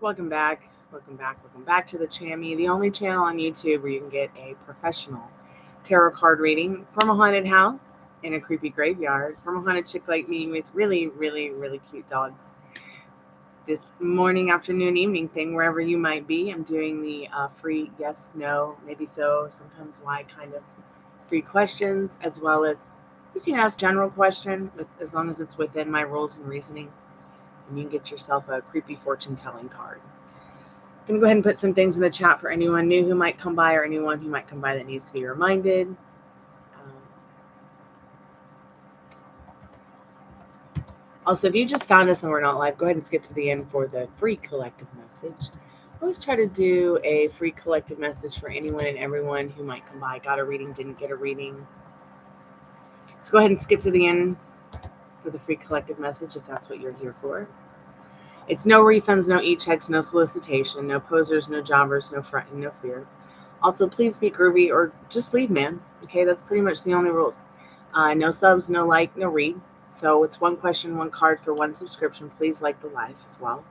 Welcome back. Welcome back to the Chammy, the only channel on YouTube where you can get a professional tarot card reading from a haunted house in a creepy graveyard from a haunted chick like me with really cute dogs. This morning, afternoon, evening thing, wherever you might be, I'm doing the free yes, no, maybe so, sometimes why kind of free questions, as well as you can ask general question as long as it's within my rules and reasoning. And you can get yourself a creepy fortune-telling card. I'm going to go ahead and put some things in the chat for anyone new who might come by or anyone who might come by that needs to be reminded. Also, if you just found us and we're not live, go ahead and skip to the end for the free collective message. I always try to do a free collective message for anyone and everyone who might come by. Got a reading, didn't get a reading. So go ahead and skip to the end for the free collective message if that's what you're here for. It's no refunds, no e-checks, no solicitation, no posers, no jobbers, no fronting, no fear. Also, please be groovy or just leave, man. Okay, that's pretty much the only rules. No subs, no like, no read. So it's one question, one card for one subscription. Please like the live as well.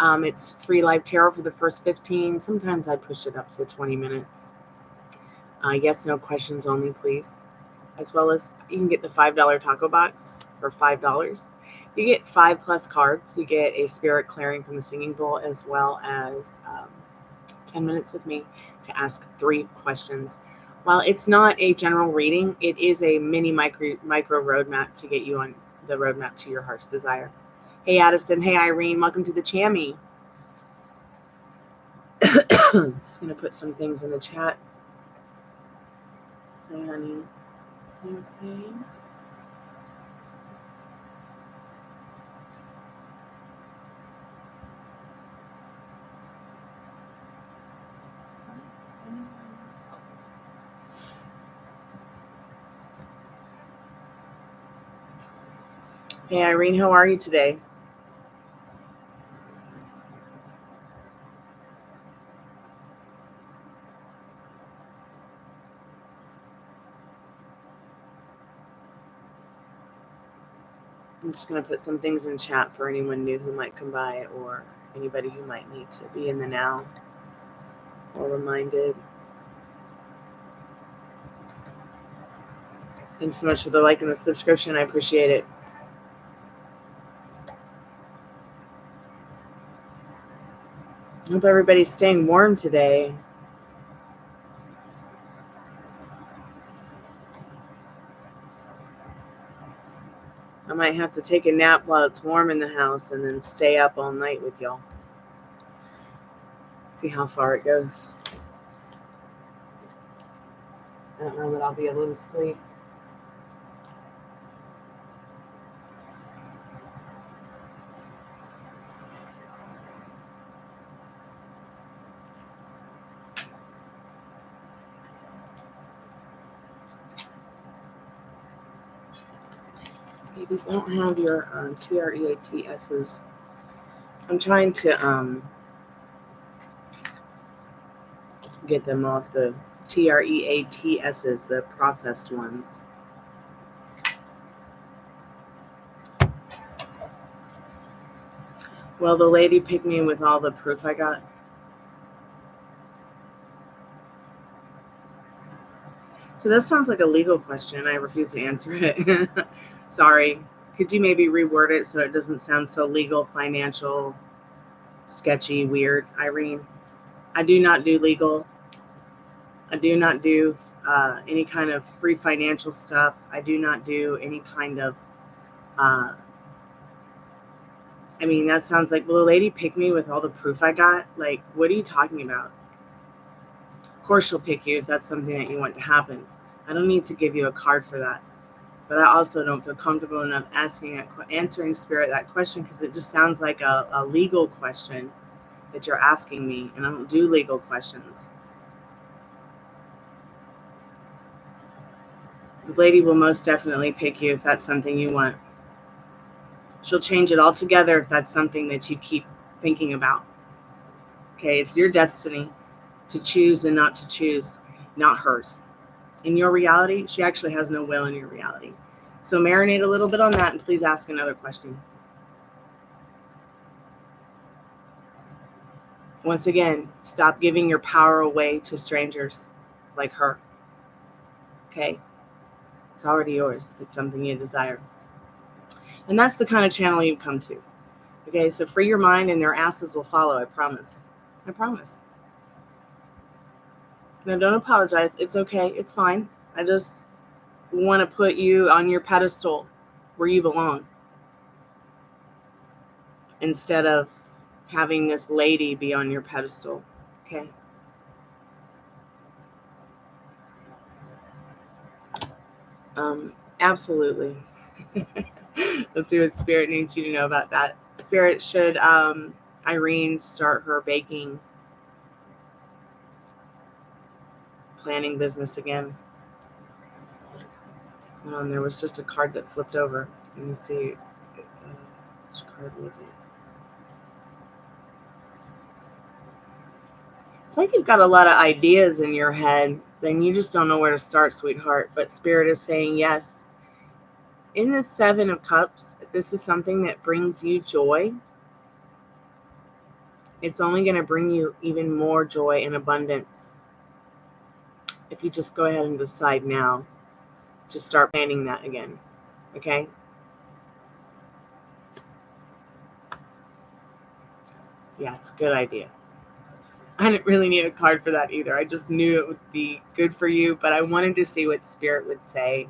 It's free live tarot for the first 15. Sometimes I push it up to 20 minutes. Yes, no questions only, please. As well as you can get the $5 taco box for $5. You get 5+ cards. You get a spirit clearing from the singing bowl, as well as 10 minutes with me to ask 3 questions. While it's not a general reading, it is a mini micro roadmap to get you on the roadmap to your heart's desire. Hey, Addison. Hey, Irene. Welcome to the Chammy. Just going to put some things in the chat. Hey, honey. Okay. Hey, Irene, how are you today? I'm just going to put some things in chat for anyone new who might come by or anybody who might need to be in the now or reminded. Thanks so much for the like and the subscription. I appreciate it. I hope everybody's staying warm today. I might have to take a nap while it's warm in the house and then stay up all night with y'all. See how far it goes. I don't know that I'll be able to sleep. Babies, I don't have your TREATSs. I'm trying to get them off the TREATSs, the processed ones. Well, the lady picked me with all the proof I got. So that sounds like a legal question. I refuse to answer it. Sorry. Could you maybe reword it so it doesn't sound so legal, financial, sketchy, weird, Irene? I do not do legal. I do not do any kind of free financial stuff. I do not do any kind of, I mean, that sounds like, will the lady pick me with all the proof I got? Like, what are you talking about? Of course she'll pick you if that's something that you want to happen. I don't need to give you a card for that. But I also don't feel comfortable enough answering spirit that question because it just sounds like a legal question that you're asking me, and I don't do legal questions. The lady will most definitely pick you if that's something you want. She'll change it altogether if that's something that you keep thinking about. Okay, it's your destiny to choose and not to choose, not hers. In your reality, she actually has no will in your reality. So marinate a little bit on that and please ask another question. Once again, stop giving your power away to strangers like her. Okay? It's already yours if it's something you desire. And that's the kind of channel you come to. Okay, so free your mind and their asses will follow, I promise. I promise. Now, don't apologize. It's okay. It's fine. I just want to put you on your pedestal where you belong instead of having this lady be on your pedestal. Okay? Absolutely. Let's see what Spirit needs you to know about that. Spirit, should Irene start her baking planning business again? There was just a card that flipped over. Let me see. Which card was it? It's like you've got a lot of ideas in your head, then you just don't know where to start, sweetheart. But Spirit is saying yes. In this Seven of Cups, if this is something that brings you joy, it's only going to bring you even more joy and abundance if you just go ahead and decide now to start planning that again. Okay? Yeah, it's a good idea. I didn't really need a card for that either. I just knew it would be good for you, but I wanted to see what Spirit would say.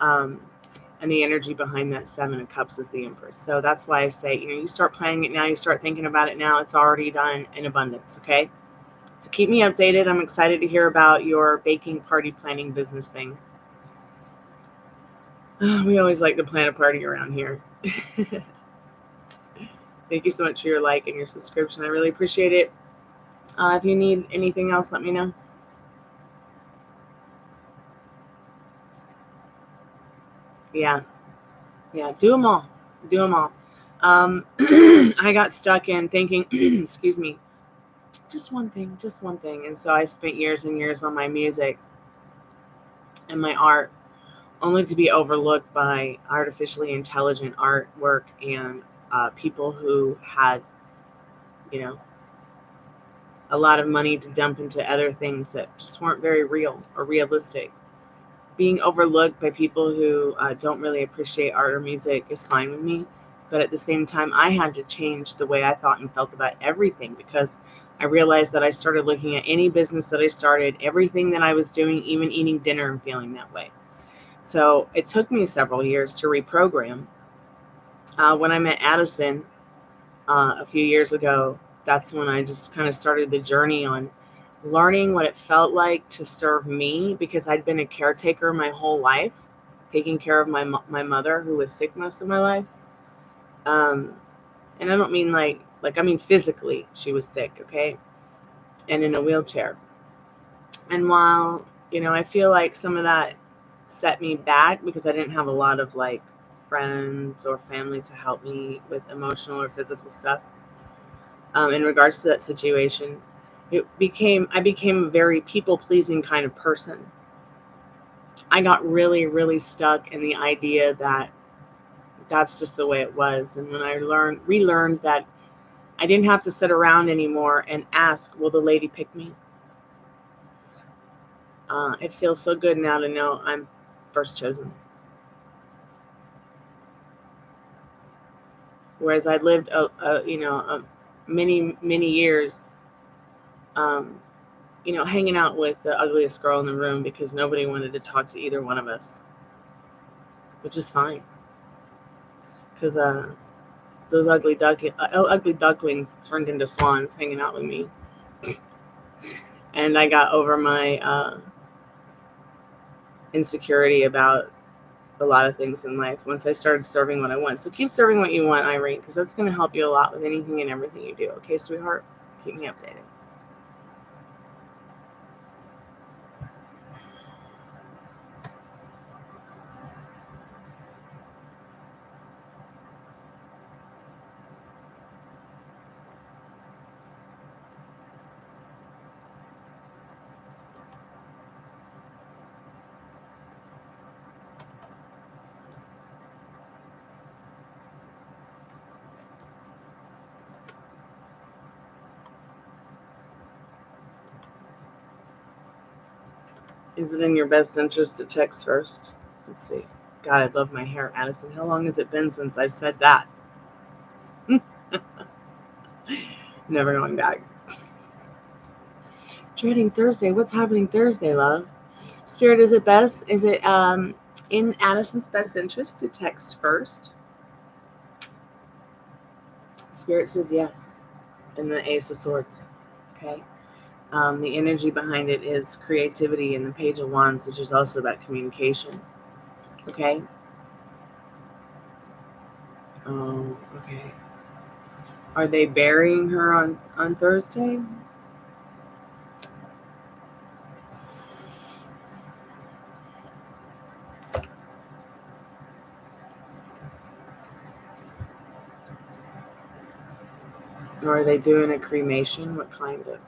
And the energy behind that Seven of Cups is the Empress. So that's why I say, you start planning it now, you start thinking about it now. It's already done in abundance, okay? So keep me updated. I'm excited to hear about your baking party planning business thing. We always like to plan a party around here. Thank you so much for your like and your subscription. I really appreciate it. If you need anything else, let me know. Yeah, do them all. Do them all. I got stuck in thinking, excuse me, just one thing. And so I spent years and years on my music and my art, only to be overlooked by artificially intelligent artwork and people who had, a lot of money to dump into other things that just weren't very real or realistic. Being overlooked by people who don't really appreciate art or music is fine with me. But at the same time, I had to change the way I thought and felt about everything, because I realized that I started looking at any business that I started, everything that I was doing, even eating dinner, and feeling that way. So it took me several years to reprogram. When I met Addison a few years ago, that's when I just kind of started the journey on learning what it felt like to serve me, because I'd been a caretaker my whole life, taking care of my mother, who was sick most of my life. And I don't mean like I mean physically she was sick, okay, and in a wheelchair. And while I feel like some of that set me back because I didn't have a lot of like friends or family to help me with emotional or physical stuff, in regards to that situation, I became a very people-pleasing kind of person. I got really, really stuck in the idea that that's just the way it was. And when I relearned that I didn't have to sit around anymore and ask, will the lady pick me? It feels so good now to know I'm first chosen. Whereas I lived, many years, hanging out with the ugliest girl in the room because nobody wanted to talk to either one of us, which is fine. Because those ugly ducklings turned into swans hanging out with me. And I got over my insecurity about a lot of things in life once I started serving what I want. So keep serving what you want, Irene, because that's going to help you a lot with anything and everything you do. Okay, sweetheart? Keep me updated. Is it in your best interest to text first? Let's see. God, I love my hair, Addison. How long has it been since I've said that? Never going back. Dreading Thursday. What's happening Thursday, love? Spirit, is it in Addison's best interest to text first? Spirit says yes. And the Ace of Swords. Okay. The energy behind it is creativity and the Page of Wands, which is also about communication. Okay. Oh, okay. Are they burying her on Thursday? Or are they doing a cremation? What kind of?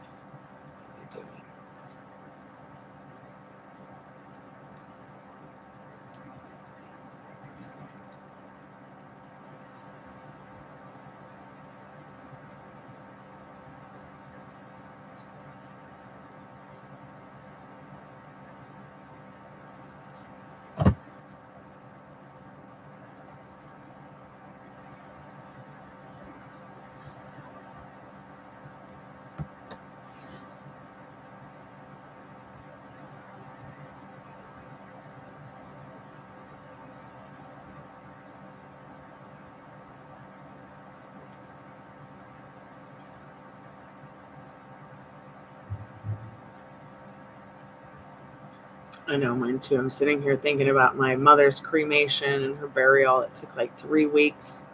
I know, mine too. I'm sitting here thinking about my mother's cremation and her burial. It took like 3 weeks.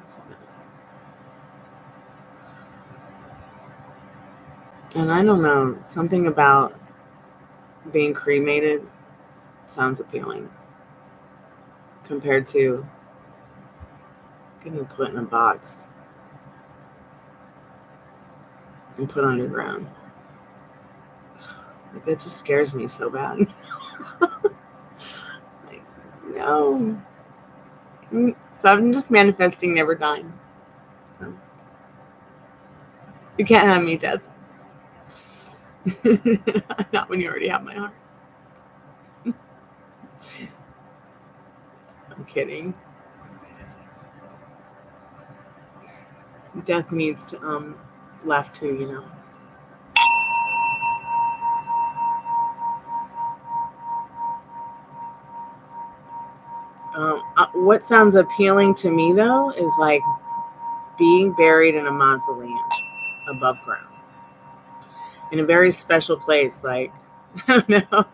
It's a mess. And I don't know, something about being cremated sounds appealing compared to getting put in a box and put underground. Like, that just scares me so bad. Like, no. So I'm just manifesting never dying. So. You can't have me, death. Not when you already have my heart. I'm kidding. Death needs to laugh too, you know. What sounds appealing to me though is like being buried in a mausoleum above ground in a very special place, like I don't know,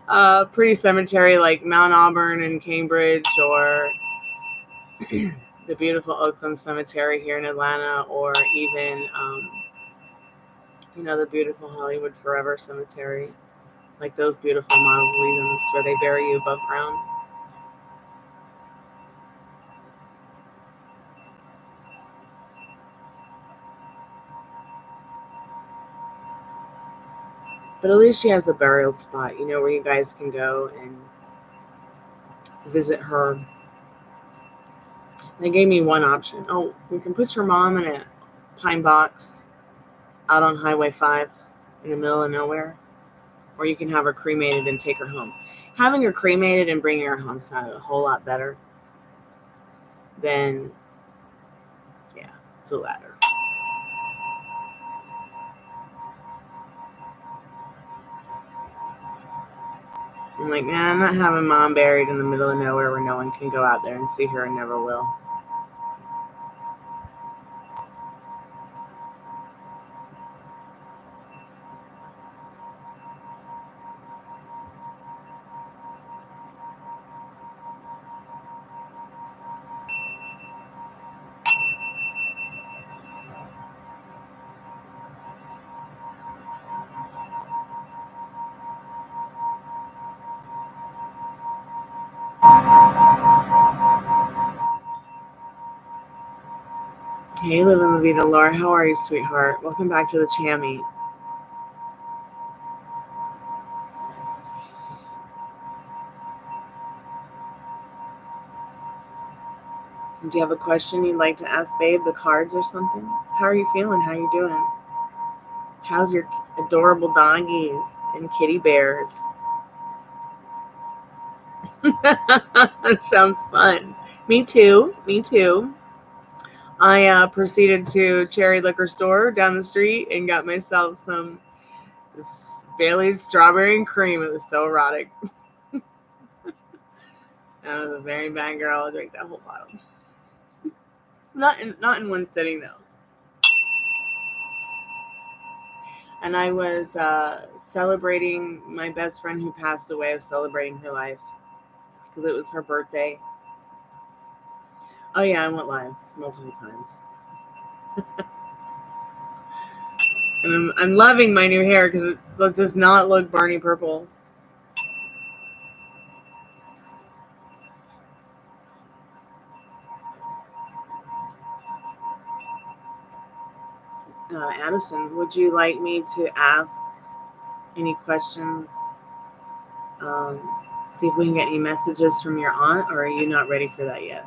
a pretty cemetery like Mount Auburn in Cambridge, or the beautiful Oakland Cemetery here in Atlanta, or even the beautiful Hollywood Forever Cemetery, like those beautiful mausoleums where they bury you above ground. But at least she has a burial spot, where you guys can go and visit her. They gave me one option. Oh, we can put your mom in a pine box out on Highway 5 in the middle of nowhere, or you can have her cremated and take her home. Having her cremated and bringing her home sounded a whole lot better than, yeah, the latter. I'm like, nah, I'm not having mom buried in the middle of nowhere where no one can go out there and see her and never will. Hey, Live in La Vida, Laura. How are you, sweetheart? Welcome back to the Chammy. Do you have a question you'd like to ask, babe? The cards or something? How are you feeling? How are you doing? How's your adorable doggies and kitty bears? That sounds fun. Me too. Me too. I proceeded to Cherry Liquor Store down the street and got myself some Bailey's strawberry and cream. It was so erotic. I was a very bad girl. I drank that whole bottle. Not in one sitting though. And I was celebrating my best friend who passed away. I was celebrating her life because it was her birthday. Oh yeah, I went live multiple times. And I'm loving my new hair because it does not look Barney purple. Addison, would you like me to ask any questions? Um, See if we can get any messages from your aunt, or are you not ready for that yet?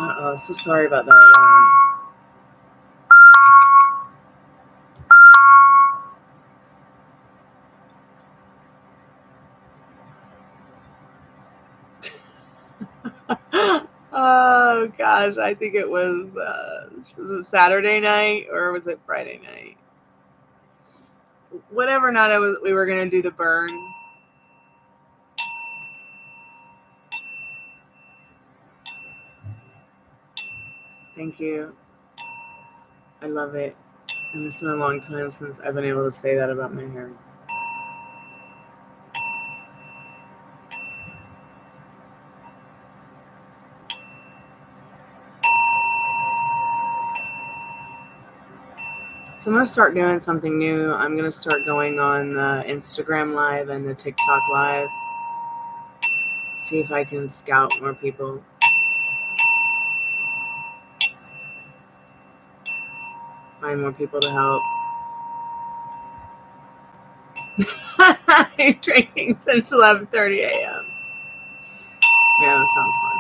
Uh-oh, so sorry about that alarm. Oh gosh, I think it was it Saturday night or was it Friday night? Whatever night we were gonna do the burn. Thank you. I love it. And it's been a long time since I've been able to say that about my hair. So I'm going to start doing something new. I'm going to start going on the Instagram Live and the TikTok Live. See if I can scout more people. Find more people to help. I'm drinking since 11:30 a.m. Yeah, that sounds fun.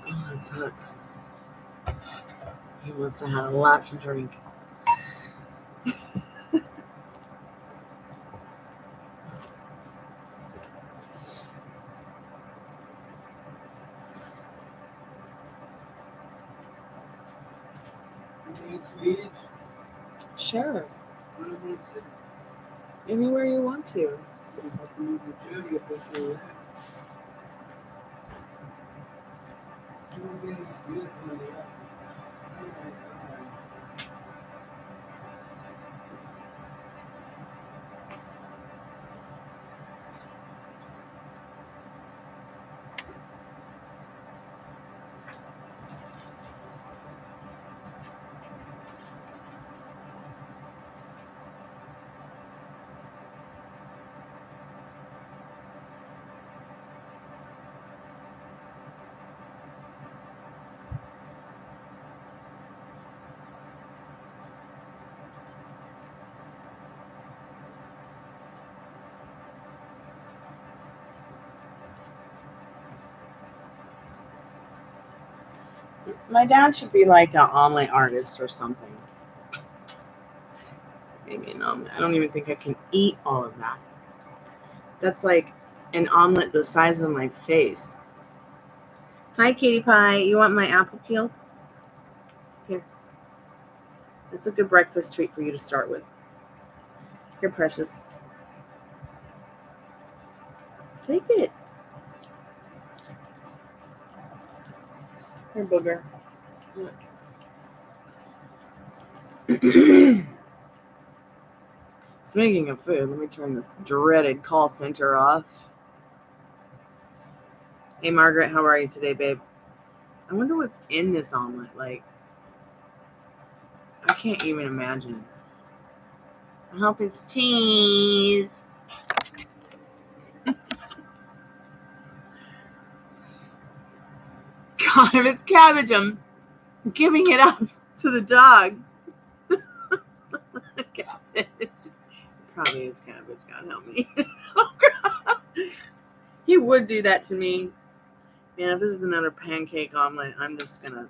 Oh, that sucks. He must have had a lot to drink. Sure. Anywhere you want to. My dad should be like an omelet artist or something. Maybe an omelet. I don't even think I can eat all of that. That's like an omelet the size of my face. Hi, Katie Pie. You want my apple peels? Here. That's a good breakfast treat for you to start with. Here, precious. Take it. Here, booger. Speaking of food, let me turn this dreaded call center off. Hey, Margaret, how are you today, babe? I wonder what's in this omelet. Like, I can't even imagine. I hope it's cheese. if it's cabbage, I'm giving it up to the dogs. Cabbage. Probably is cabbage. God help me. Oh, God. He would do that to me. Man, if this is another pancake omelet, I'm just gonna.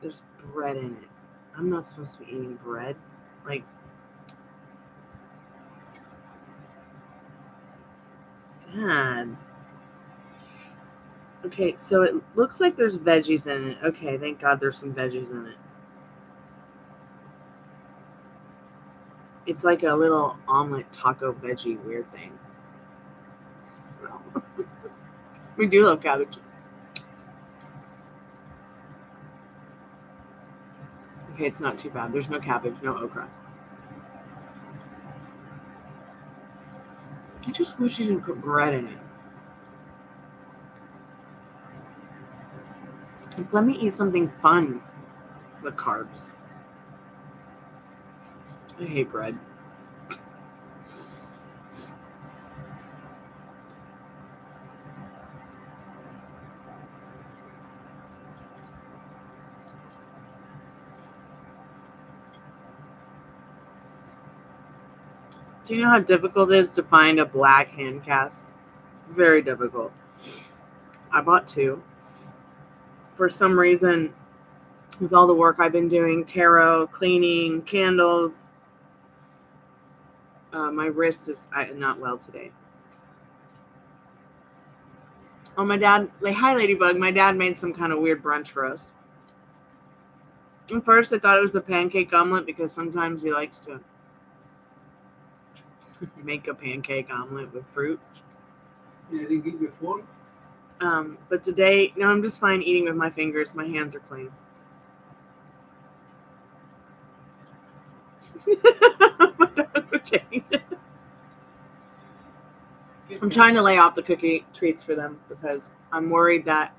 There's bread in it. I'm not supposed to be eating bread. Like, Dad. Okay, so it looks like there's veggies in it. Okay, thank God there's some veggies in it. It's like a little omelet taco veggie weird thing. We do love cabbage. Okay, it's not too bad. There's no cabbage, no okra. I just wish you didn't put bread in it. Like, let me eat something fun with carbs. I hate bread. Do you know how difficult it is to find a black hand cast? Very difficult. I bought 2. For some reason, with all the work I've been doing, tarot, cleaning, candles, my wrist is not well today. Oh, my dad, hi Ladybug, my dad made some kind of weird brunch for us. At first I thought it was a pancake omelet because sometimes he likes to make a pancake omelet with fruit. You didn't eat before? But today, no, I'm just fine eating with my fingers. My hands are clean. I'm trying to lay off the cookie treats for them because I'm worried that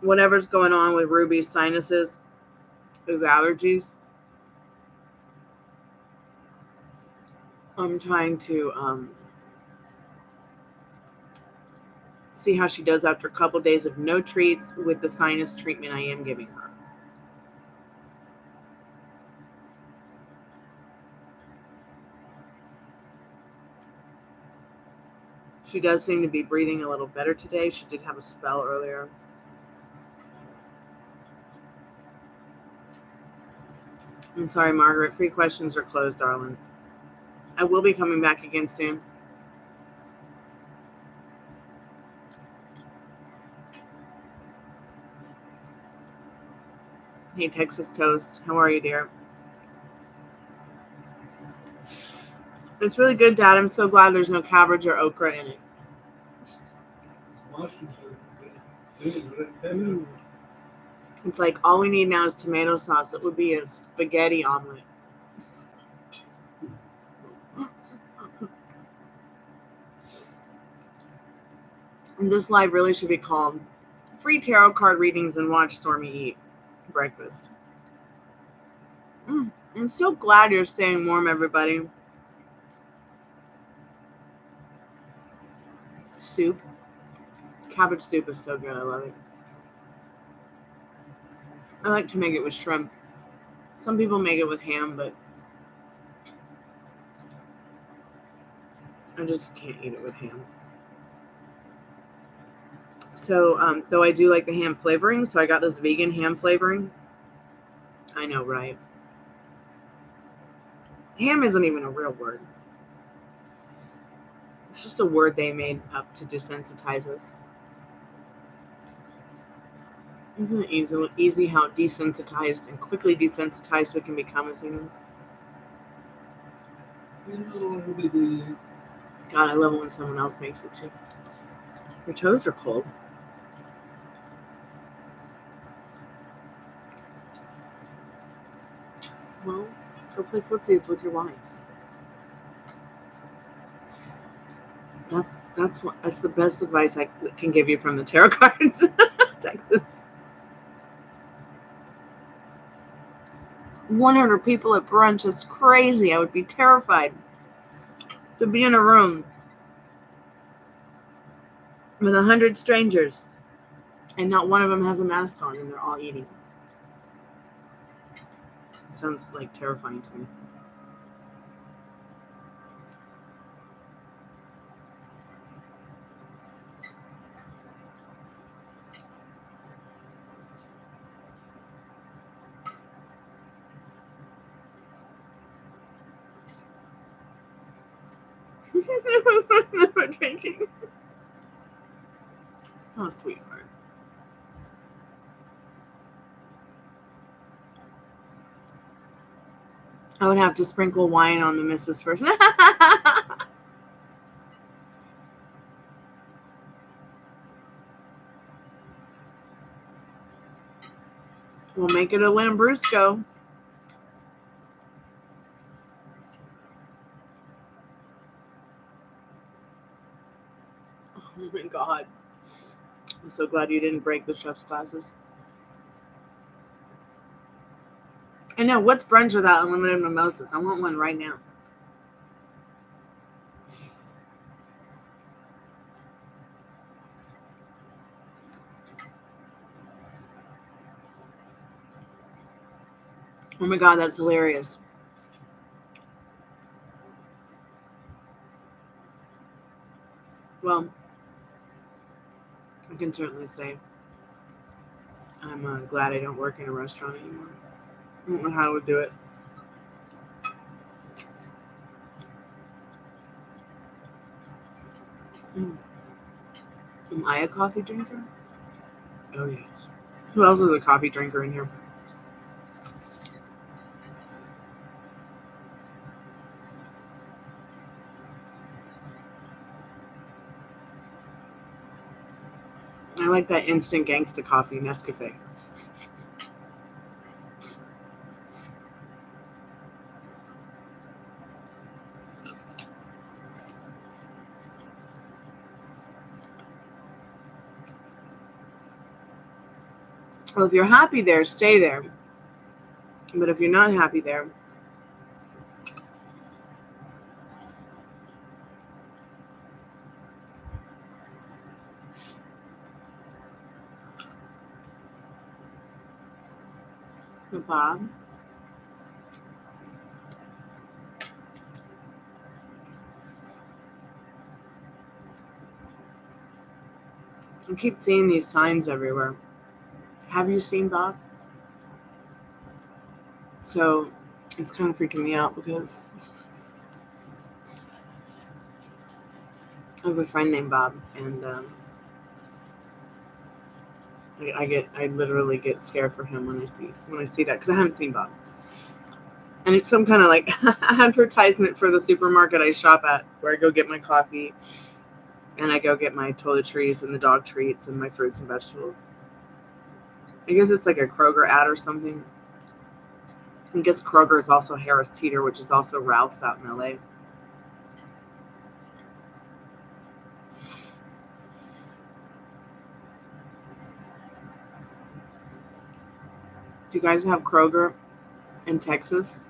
whatever's going on with Ruby's sinuses is allergies. I'm trying to see how she does after a couple days of no treats with the sinus treatment I am giving her. She does seem to be breathing a little better today. She did have a spell earlier. I'm sorry, Margaret. 3 questions are closed, darling. I will be coming back again soon. Hey, Texas Toast. How are you, dear? It's really good, Dad. I'm so glad there's no cabbage or okra in it. Mushrooms are good. It's like all we need now is tomato sauce. It would be a spaghetti omelet. And this live really should be called Free Tarot Card Readings and Watch Stormy Eat Breakfast. I'm so glad you're staying warm, everybody. Soup. Cabbage soup is so good. I love it. I like to make it with shrimp. Some people make it with ham, but I just can't eat it with ham. So, though I do like the ham flavoring, so I got this vegan ham flavoring. I know, right? Ham isn't even a real word. It's just a word they made up to desensitize us. Isn't it easy how desensitized and quickly desensitized we can become as humans? God, I love it when someone else makes it too. Your toes are cold. Well, go play footsies with your wife. That's the best advice I can give you from the tarot cards. Texas. 100 people at brunch is crazy. I would be terrified to be in a room with 100 strangers, and not one of them has a mask on, and they're all eating. It sounds like terrifying to me. It was never drinking. Oh, sweetheart. I would have to sprinkle wine on the missus first. We'll make it a Lambrusco. Oh my God. I'm so glad you didn't break the chef's glasses. I know. What's brunch without unlimited mimosas? I want one right now. Oh my God, that's hilarious. Well, I can certainly say I'm glad I don't work in a restaurant anymore. I don't know how I would do it. Am I a coffee drinker? Oh, yes. Who else is a coffee drinker in here? I like that instant gangsta coffee, Nescafe. Well, if you're happy there, stay there. But if you're not happy there, Bob. I keep seeing these signs everywhere. Have you seen Bob? So it's kind of freaking me out because I have a friend named Bob, and I literally get scared for him when I see that because I haven't seen Bob, and it's some kind of like advertisement for the supermarket I shop at, where I go get my coffee, and I go get my toiletries and the dog treats and my fruits and vegetables. I guess it's like a Kroger ad or something. I guess Kroger is also Harris Teeter, which is also Ralph's out in LA. Do you guys have Kroger in Texas?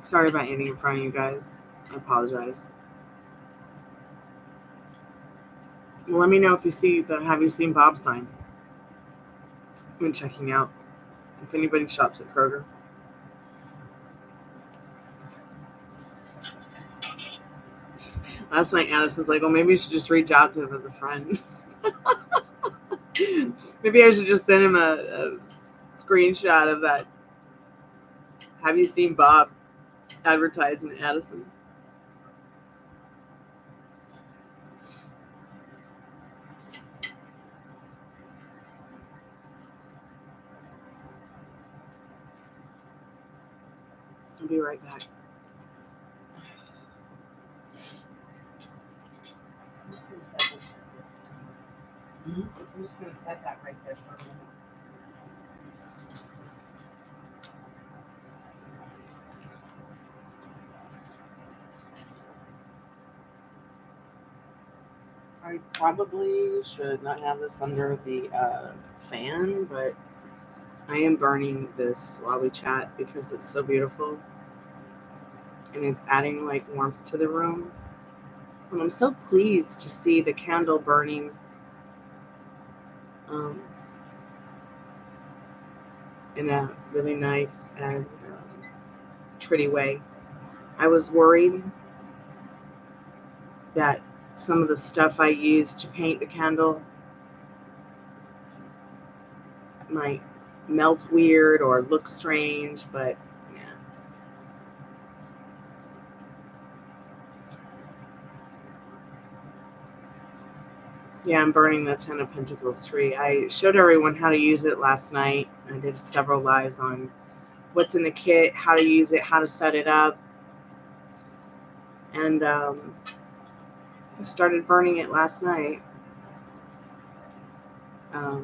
Sorry about eating in front of you guys. I apologize. Well, let me know if you see the Have You Seen Bob sign. I'm checking out if anybody shops at Kroger. Last night, Addison's like, well, maybe you should just reach out to him as a friend. Maybe I should just send him a screenshot of that Have You Seen Bob advertisement, Addison. I'll be right back. I'm just going to set that right there for a minute. I probably should not have this under the fan, but I am burning this while we chat because it's so beautiful. and it's adding like warmth to the room. And I'm so pleased to see the candle burning in a really nice and pretty way. I was worried that some of the stuff I used to paint the candle might melt weird or look strange, but yeah, I'm burning the 10 of Pentacles tree. I showed everyone how to use it last night. I did several lives on what's in the kit, how to use it, how to set it up. And I started burning it last night. I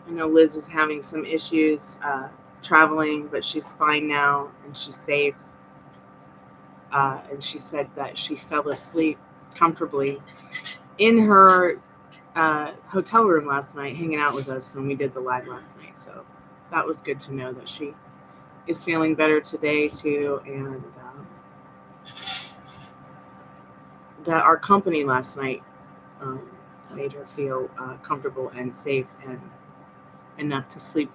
know Liz is having some issues traveling, but she's fine now and she's safe. And she said that she fell asleep comfortably in her hotel room last night, hanging out with us when we did the live last night. So that was good to know that she is feeling better today too, and that our company last night made her feel comfortable and safe and enough to sleep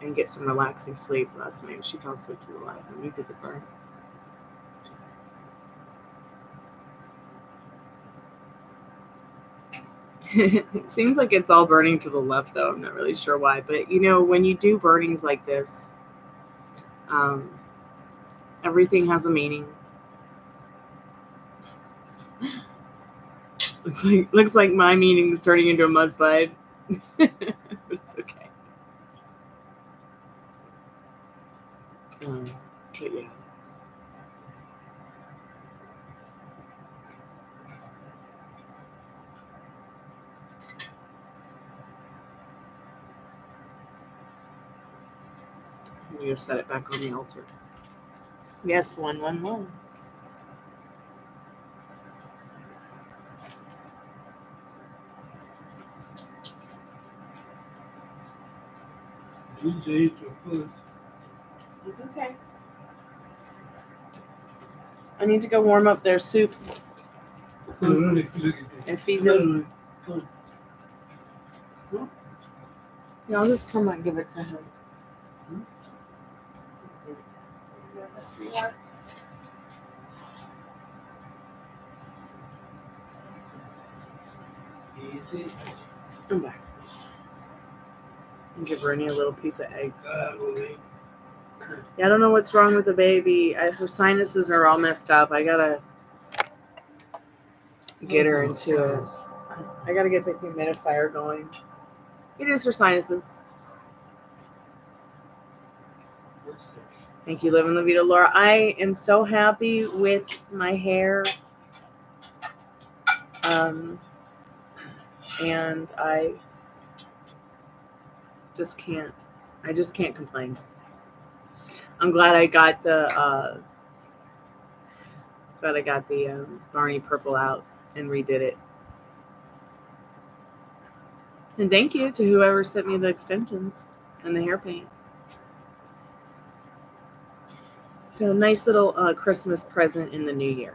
and get some relaxing sleep last night. She fell asleep to the live and we did the burn. It seems like it's all burning to the left, though. I'm not really sure why. But, you know, when you do burnings like this, everything has a meaning. Looks like my meaning is turning into a mudslide. But it's okay. But yeah. I'm going to set it back on the altar. Yes, 111. Ginger ate your food. It's okay. I need to go warm up their soup and feed them. Yeah, I'll just come and give it to him. Easy. I'm back. And give Rennie a little piece of egg. Yeah, I don't know what's wrong with the baby. Her sinuses are all messed up. I gotta get her into it. I gotta get the humidifier going. It is her sinuses. Thank you, Live and La Vida, Laura. I am so happy with my hair. And I just can't complain. I'm glad I got the Barney purple out and redid it. And thank you to whoever sent me the extensions and the hair paint. So a nice little Christmas present in the new year.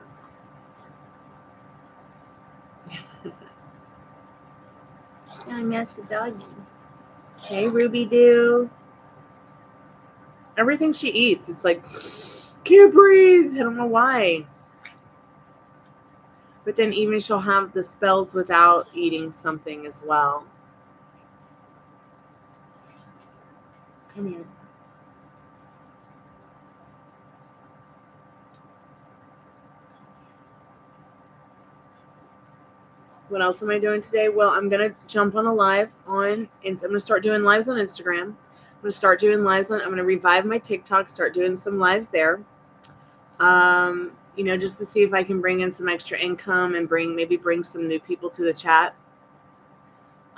And that's the doggy. Hey, Ruby Doo. Everything she eats, it's like, can't breathe. I don't know why. But then even she'll have the spells without eating something as well. Come here. What else am I doing today? Well, I'm going to jump on a live on, I'm going to start doing lives on Instagram. I'm going to start doing lives on, I'm going to revive my TikTok, start doing some lives there. You know, just to see if I can bring in some extra income and maybe bring some new people to the chat.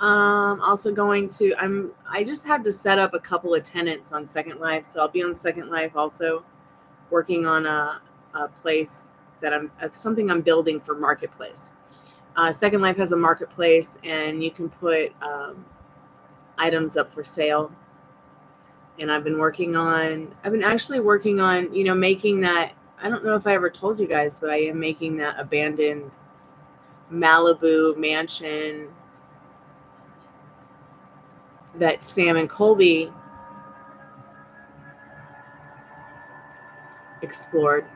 Also going to, I just had to set up a couple of tenants on Second Life. So I'll be on Second Life also working on a place that something I'm building for Marketplace. Second Life has a marketplace and you can put items up for sale. And I've been actually working on, you know, making that, I don't know if I ever told you guys, but I am making that abandoned Malibu mansion that Sam and Colby explored.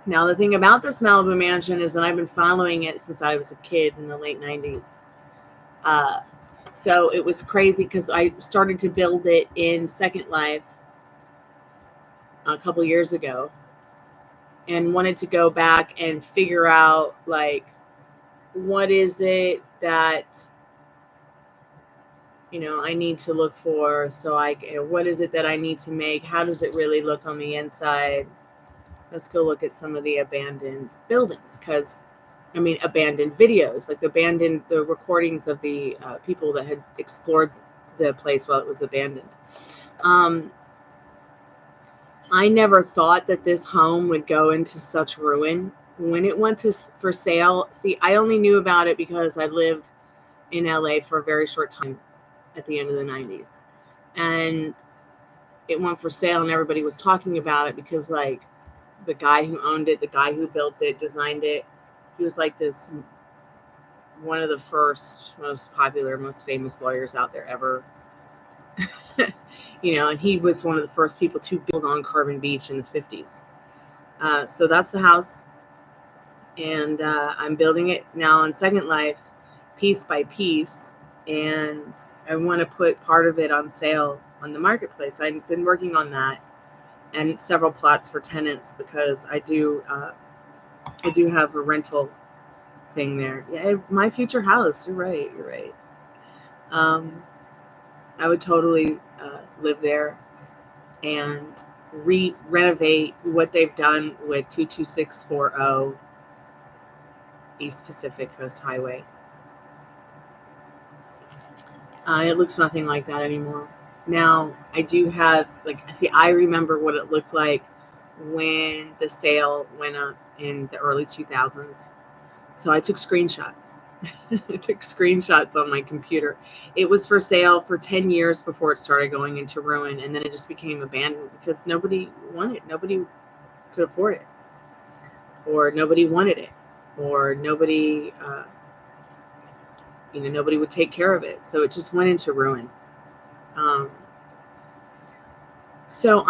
Now, the thing about this Malibu mansion is that I've been following it since I was a kid in the late 90s. So it was crazy because I started to build it in Second Life a couple years ago and wanted to go back and figure out, like, what is it that, you know, I need to look for. So what is it that I need to make? How does it really look on the inside? Let's go look at some of the abandoned buildings, because abandoned videos, like the recordings of the people that had explored the place while it was abandoned. I never thought that this home would go into such ruin. When it went for sale, see, I only knew about it because I lived in LA for a very short time at the end of the 90s. And it went for sale and everybody was talking about it because, like, the guy who owned it, the guy who built it, designed it, he was like this, one of the first, most popular, most famous lawyers out there ever. You know, and he was one of the first people to build on Carbon Beach in the 50s. So that's the house. And I'm building it now in Second Life, piece by piece. And I want to put part of it on sale on the marketplace. I've been working on that, and several plots for tenants, because I do have a rental thing there. Yeah, my future house. You're right. I would totally live there and renovate what they've done with 22640 East Pacific Coast Highway. It looks nothing like that anymore. Now, I do have, I remember what it looked like when the sale went up in the early 2000s. So I took screenshots. I took screenshots on my computer. It was for sale for 10 years before it started going into ruin, and then it just became abandoned because nobody could afford it, or nobody wanted it, or nobody nobody would take care of it. So it just went into ruin. So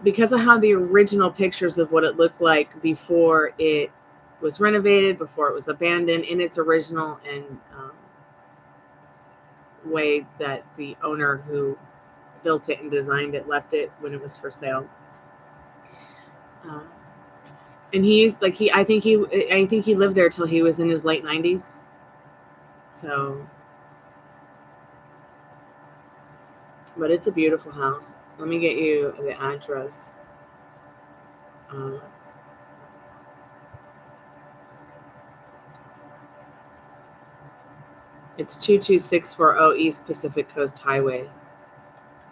because I have the original pictures of what it looked like before it was renovated, before it was abandoned, in its original and way that the owner who built it and designed it left it when it was for sale. And I think he lived there till he was in his late 90s. So, but it's a beautiful house. Let me get you the address. It's 22640 East Pacific Coast Highway.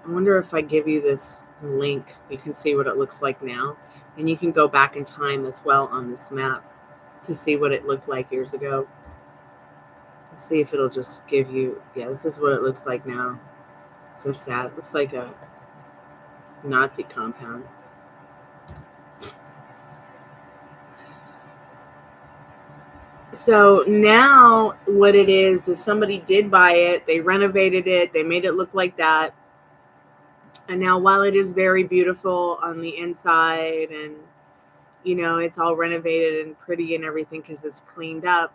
I wonder if I give you this link, you can see what it looks like now. And you can go back in time as well on this map to see what it looked like years ago. Let's see if it'll just give you, yeah, this is what it looks like now. So sad. It looks like a Nazi compound. So now what it is somebody did buy it, they renovated it, they made it look like that. And now, while it is very beautiful on the inside, and it's all renovated and pretty and everything because it's cleaned up,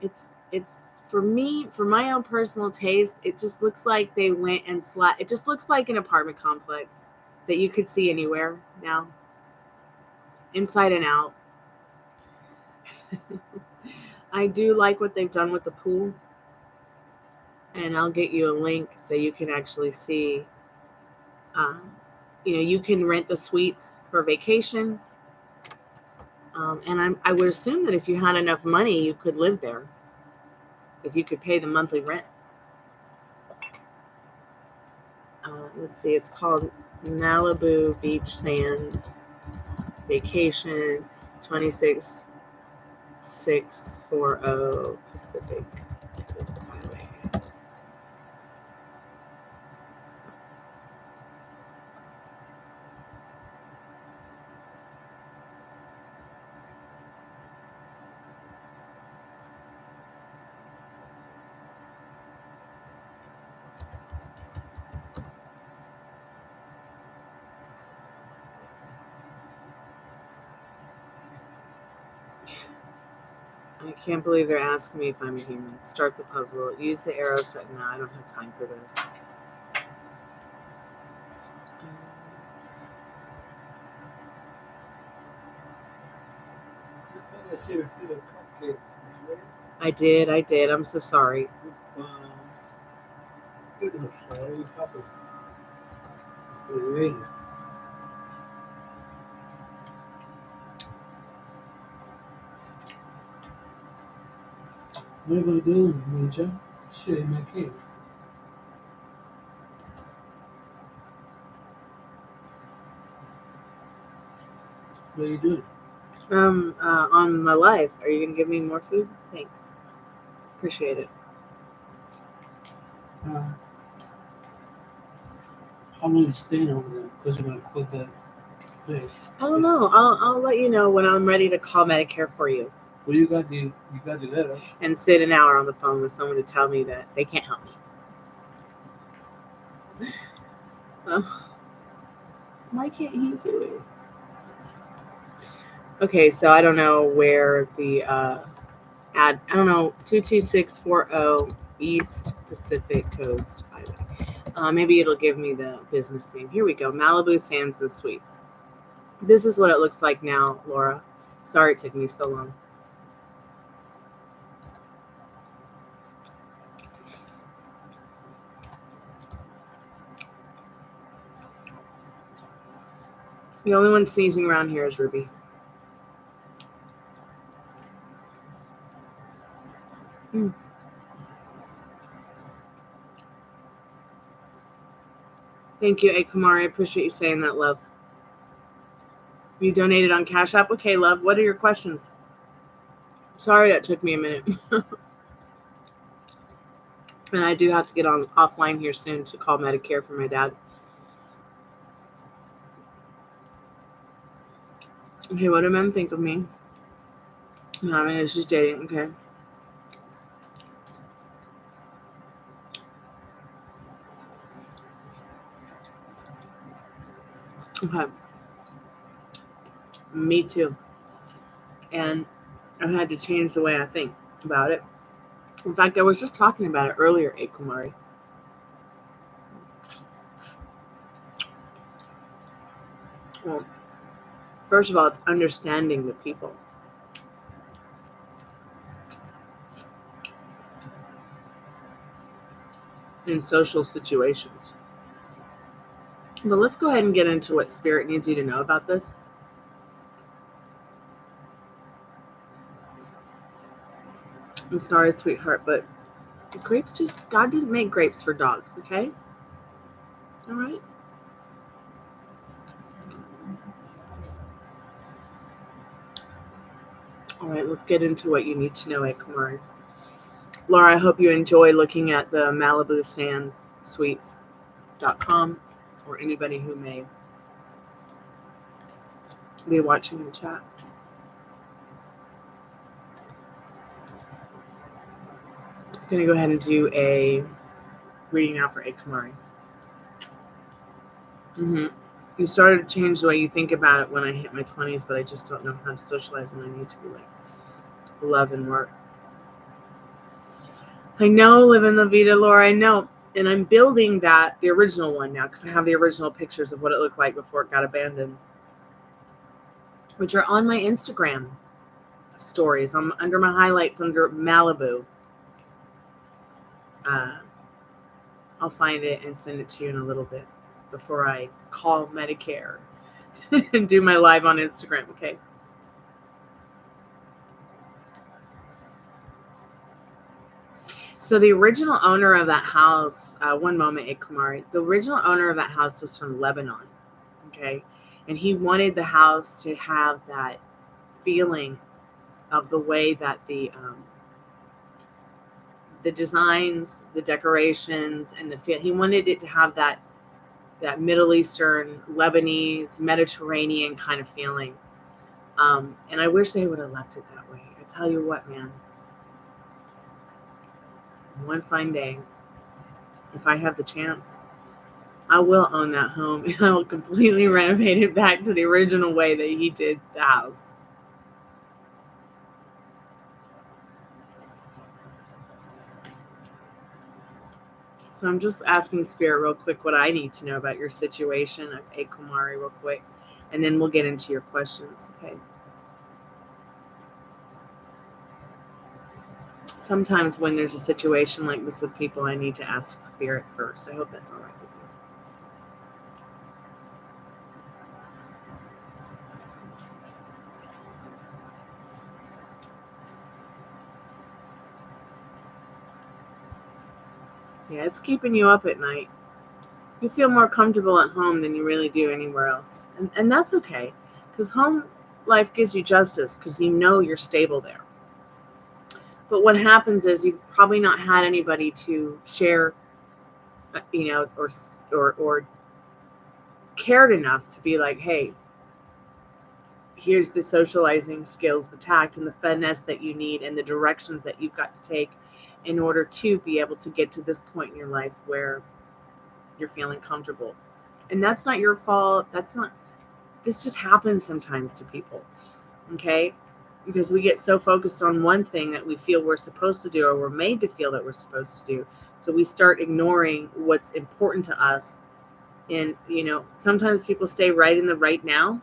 it's for me, for my own personal taste, it just looks like they went and it just looks like an apartment complex that you could see anywhere now, inside and out. I do like what they've done with the pool, and I'll get you a link so you can actually see. You can rent the suites for vacation, and I would assume that if you had enough money, you could live there, if you could pay the monthly rent. Let's see, it's called Malibu Beach Sands Vacation 26640 Pacific Coast Highway. I can't believe they're asking me if I'm a human. Start the puzzle. Use the arrows. No, I don't have time for this. I thought I see a piece of cupcake before. I did. I'm so sorry. It was sorry, couple. Before you ate it. What am I doing, Major? Sharing my cake. What are you doing? On my life. Are you gonna give me more food? Thanks. Appreciate it. How long are you staying over there? Because you're gonna quit that place. I don't know. I'll let you know when I'm ready to call Medicare for you Well, you got the letter. and sit an hour on the phone with someone to tell me that they can't help me. Why can't he do it? Okay, so I don't know where the I don't know, 22640 East Pacific Coast Highway. Maybe it'll give me the business name. Here we go. Malibu Sands and Suites. This is what it looks like now, Laura. Sorry it took me so long. The only one sneezing around here is Ruby. Thank you, Akamari. I appreciate you saying that, love. You donated on Cash App? Okay, love. What are your questions? Sorry that took me a minute. And I do have to get on offline here soon to call Medicare for my dad. Okay, what do men think of me? No, I mean, it's just dating. Okay. Okay. Me too. And I've had to change the way I think about it. In fact, I was just talking about it earlier, Akumari. Well, first of all, it's understanding the people. In social situations. But let's go ahead and get into what Spirit needs you to know about this. I'm sorry, sweetheart, but grapes God didn't make grapes for dogs, okay? All right? All right, let's get into what you need to know, Akumari. Laura, I hope you enjoy looking at the Malibu Sands Suites.com or anybody who may be watching the chat. I'm going to go ahead and do a reading now for Akumari. You started to change the way you think about it when I hit my 20s, but I just don't know how to socialize when I need to be like love and work. I know, living La Vida, Laura, I know. And I'm building that, the original one now, because I have the original pictures of what it looked like before it got abandoned, which are on my Instagram stories. I'm under my highlights under Malibu. I'll find it and send it to you in a little bit before I call Medicare and do my live on Instagram, okay? So the original owner of that house, one moment, Kumari, the original owner of that house was from Lebanon, okay? And he wanted the house to have that feeling of the way that the designs, the decorations, and the feel. He wanted it to have that Middle Eastern, Lebanese, Mediterranean kind of feeling. And I wish they would have left it that way. I tell you what, man. One fine day, if I have the chance, I will own that home and I will completely renovate it back to the original way that he did the house. So I'm just asking Spirit real quick what I need to know about your situation. Okay, Kumari, real quick. And then we'll get into your questions, okay? Sometimes when there's a situation like this with people, I need to ask Spirit first. I hope that's all right with you. Yeah, it's keeping you up at night. You feel more comfortable at home than you really do anywhere else. And that's okay, because home life gives you justice because you know you're stable there. But what happens is you've probably not had anybody to share, or cared enough to be like, hey, here's the socializing skills, the tact, and the finesse that you need, and the directions that you've got to take in order to be able to get to this point in your life where you're feeling comfortable. And that's not your fault. This just happens sometimes to people, okay? Because we get so focused on one thing that we feel we're supposed to do, or we're made to feel that we're supposed to do. So we start ignoring what's important to us. And, sometimes people stay right in the right now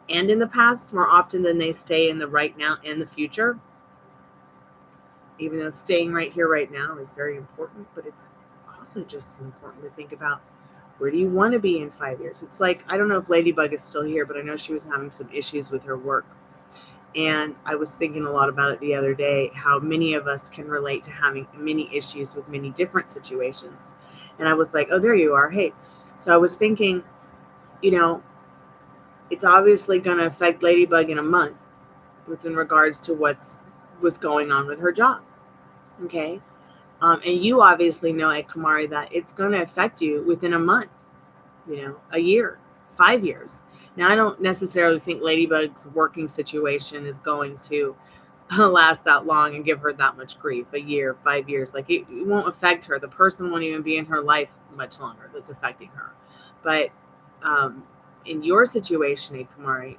and in the past more often than they stay in the right now and the future. Even though staying right here, right now is very important, but it's also just as important to think about, where do you want to be in 5 years? It's like, I don't know if Ladybug is still here, but I know she was having some issues with her work. And I was thinking a lot about it the other day, how many of us can relate to having many issues with many different situations. And I was like, oh, there you are. Hey. So I was thinking, it's obviously going to affect Ladybug in a month within regards to was going on with her job. Okay. And you obviously know, Kumari, that it's going to affect you within a month, a year, 5 years. Now, I don't necessarily think Ladybug's working situation is going to last that long and give her that much grief. A year, 5 years, like it won't affect her. The person won't even be in her life much longer that's affecting her. But in your situation, Kumari,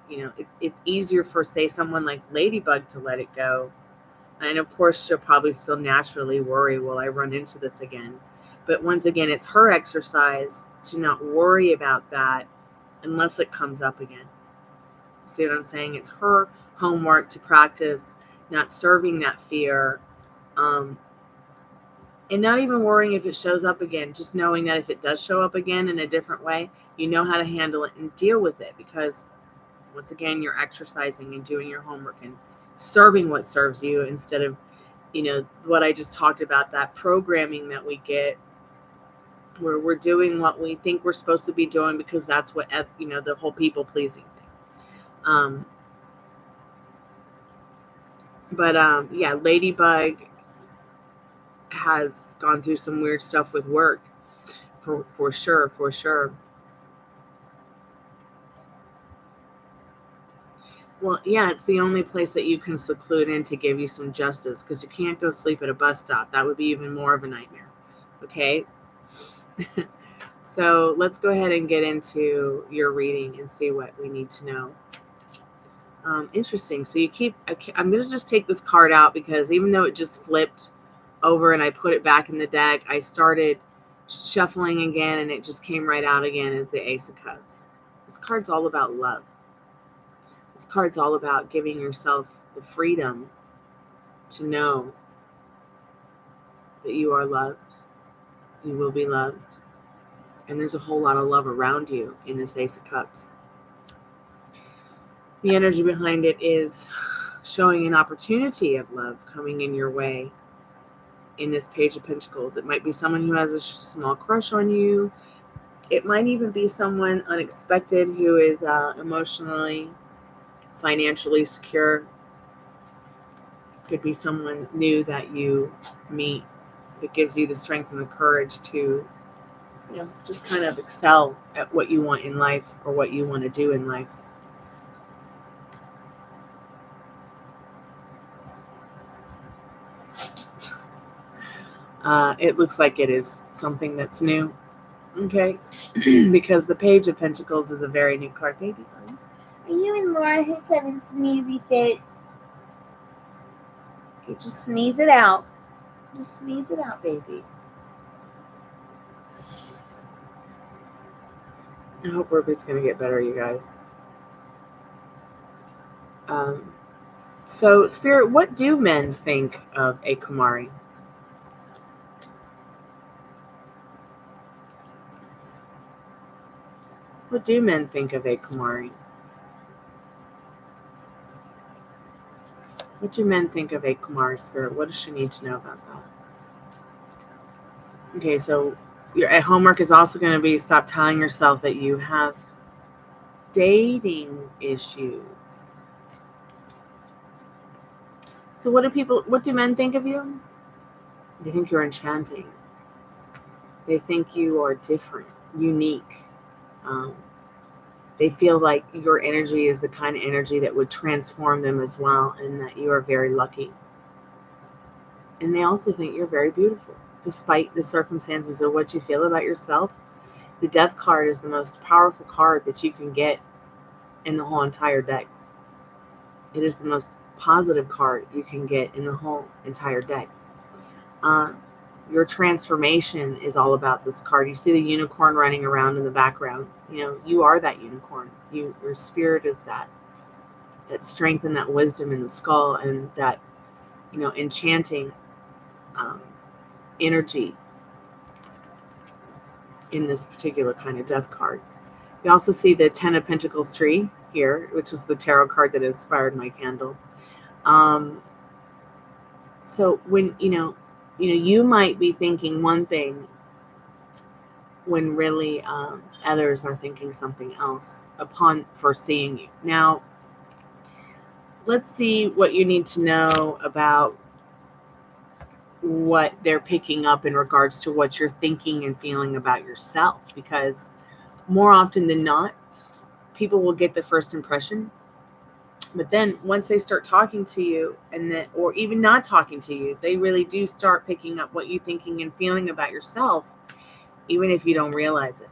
it's easier for, say, someone like Ladybug to let it go. And of course, she'll probably still naturally worry, will I run into this again? But once again, it's her exercise to not worry about that unless it comes up again. See what I'm saying? It's her homework to practice not serving that fear, and not even worrying if it shows up again, just knowing that if it does show up again in a different way, you know how to handle it and deal with it, because once again, you're exercising and doing your homework and serving what serves you, instead of what I just talked about, that programming that we get where we're doing what we think we're supposed to be doing because that's what, the whole people pleasing thing. But yeah, Ladybug has gone through some weird stuff with work, for sure. Well, yeah, it's the only place that you can seclude in to give you some justice, because you can't go sleep at a bus stop. That would be even more of a nightmare. Okay. So let's go ahead and get into your reading and see what we need to know. Interesting. So I'm going to just take this card out, because even though it just flipped over and I put it back in the deck, I started shuffling again and it just came right out again as the Ace of Cups. This card's all about love. This card's all about giving yourself the freedom to know that you are loved, you will be loved, and there's a whole lot of love around you in this Ace of Cups. The energy behind it is showing an opportunity of love coming in your way in this Page of Pentacles. It might be someone who has a small crush on you. It might even be someone unexpected who is emotionally, financially secure. Could be someone new that you meet that gives you the strength and the courage to, just kind of excel at what you want in life or what you want to do in life. It looks like it is something that's new. Okay. Because the Page of Pentacles is a very new card. Baby, are you and Laura who's having sneezy fits? Okay, just sneeze it out. Just sneeze it out, baby. I hope Ruby's going to get better, you guys. So, Spirit, what do men think of a Kumari? What do men think of a Kumari? What do men think of a Kumari, Spirit? What does she need to know about that? Okay, so your homework is also going to be stop telling yourself that you have dating issues. So what do men think of you? They think you're enchanting. They think you are different, unique. They feel like your energy is the kind of energy that would transform them as well, and that you are very lucky. And they also think you're very beautiful, despite the circumstances or what you feel about yourself. The Death card is the most powerful card that you can get in the whole entire deck. It is the most positive card you can get in the whole entire deck. Your transformation is all about this card. You see the unicorn running around in the background. You are that unicorn. Your spirit is that strength and that wisdom in the skull, and that enchanting energy in this particular kind of death card. You also see the Ten of Pentacles tree here, which is the tarot card that inspired my candle. So when you might be thinking one thing when really others are thinking something else upon first seeing you. Now, let's see what you need to know about what they're picking up in regards to what you're thinking and feeling about yourself, because more often than not, people will get the first impression, but then once they start talking to you, or even not talking to you, they really do start picking up what you're thinking and feeling about yourself, even if you don't realize it,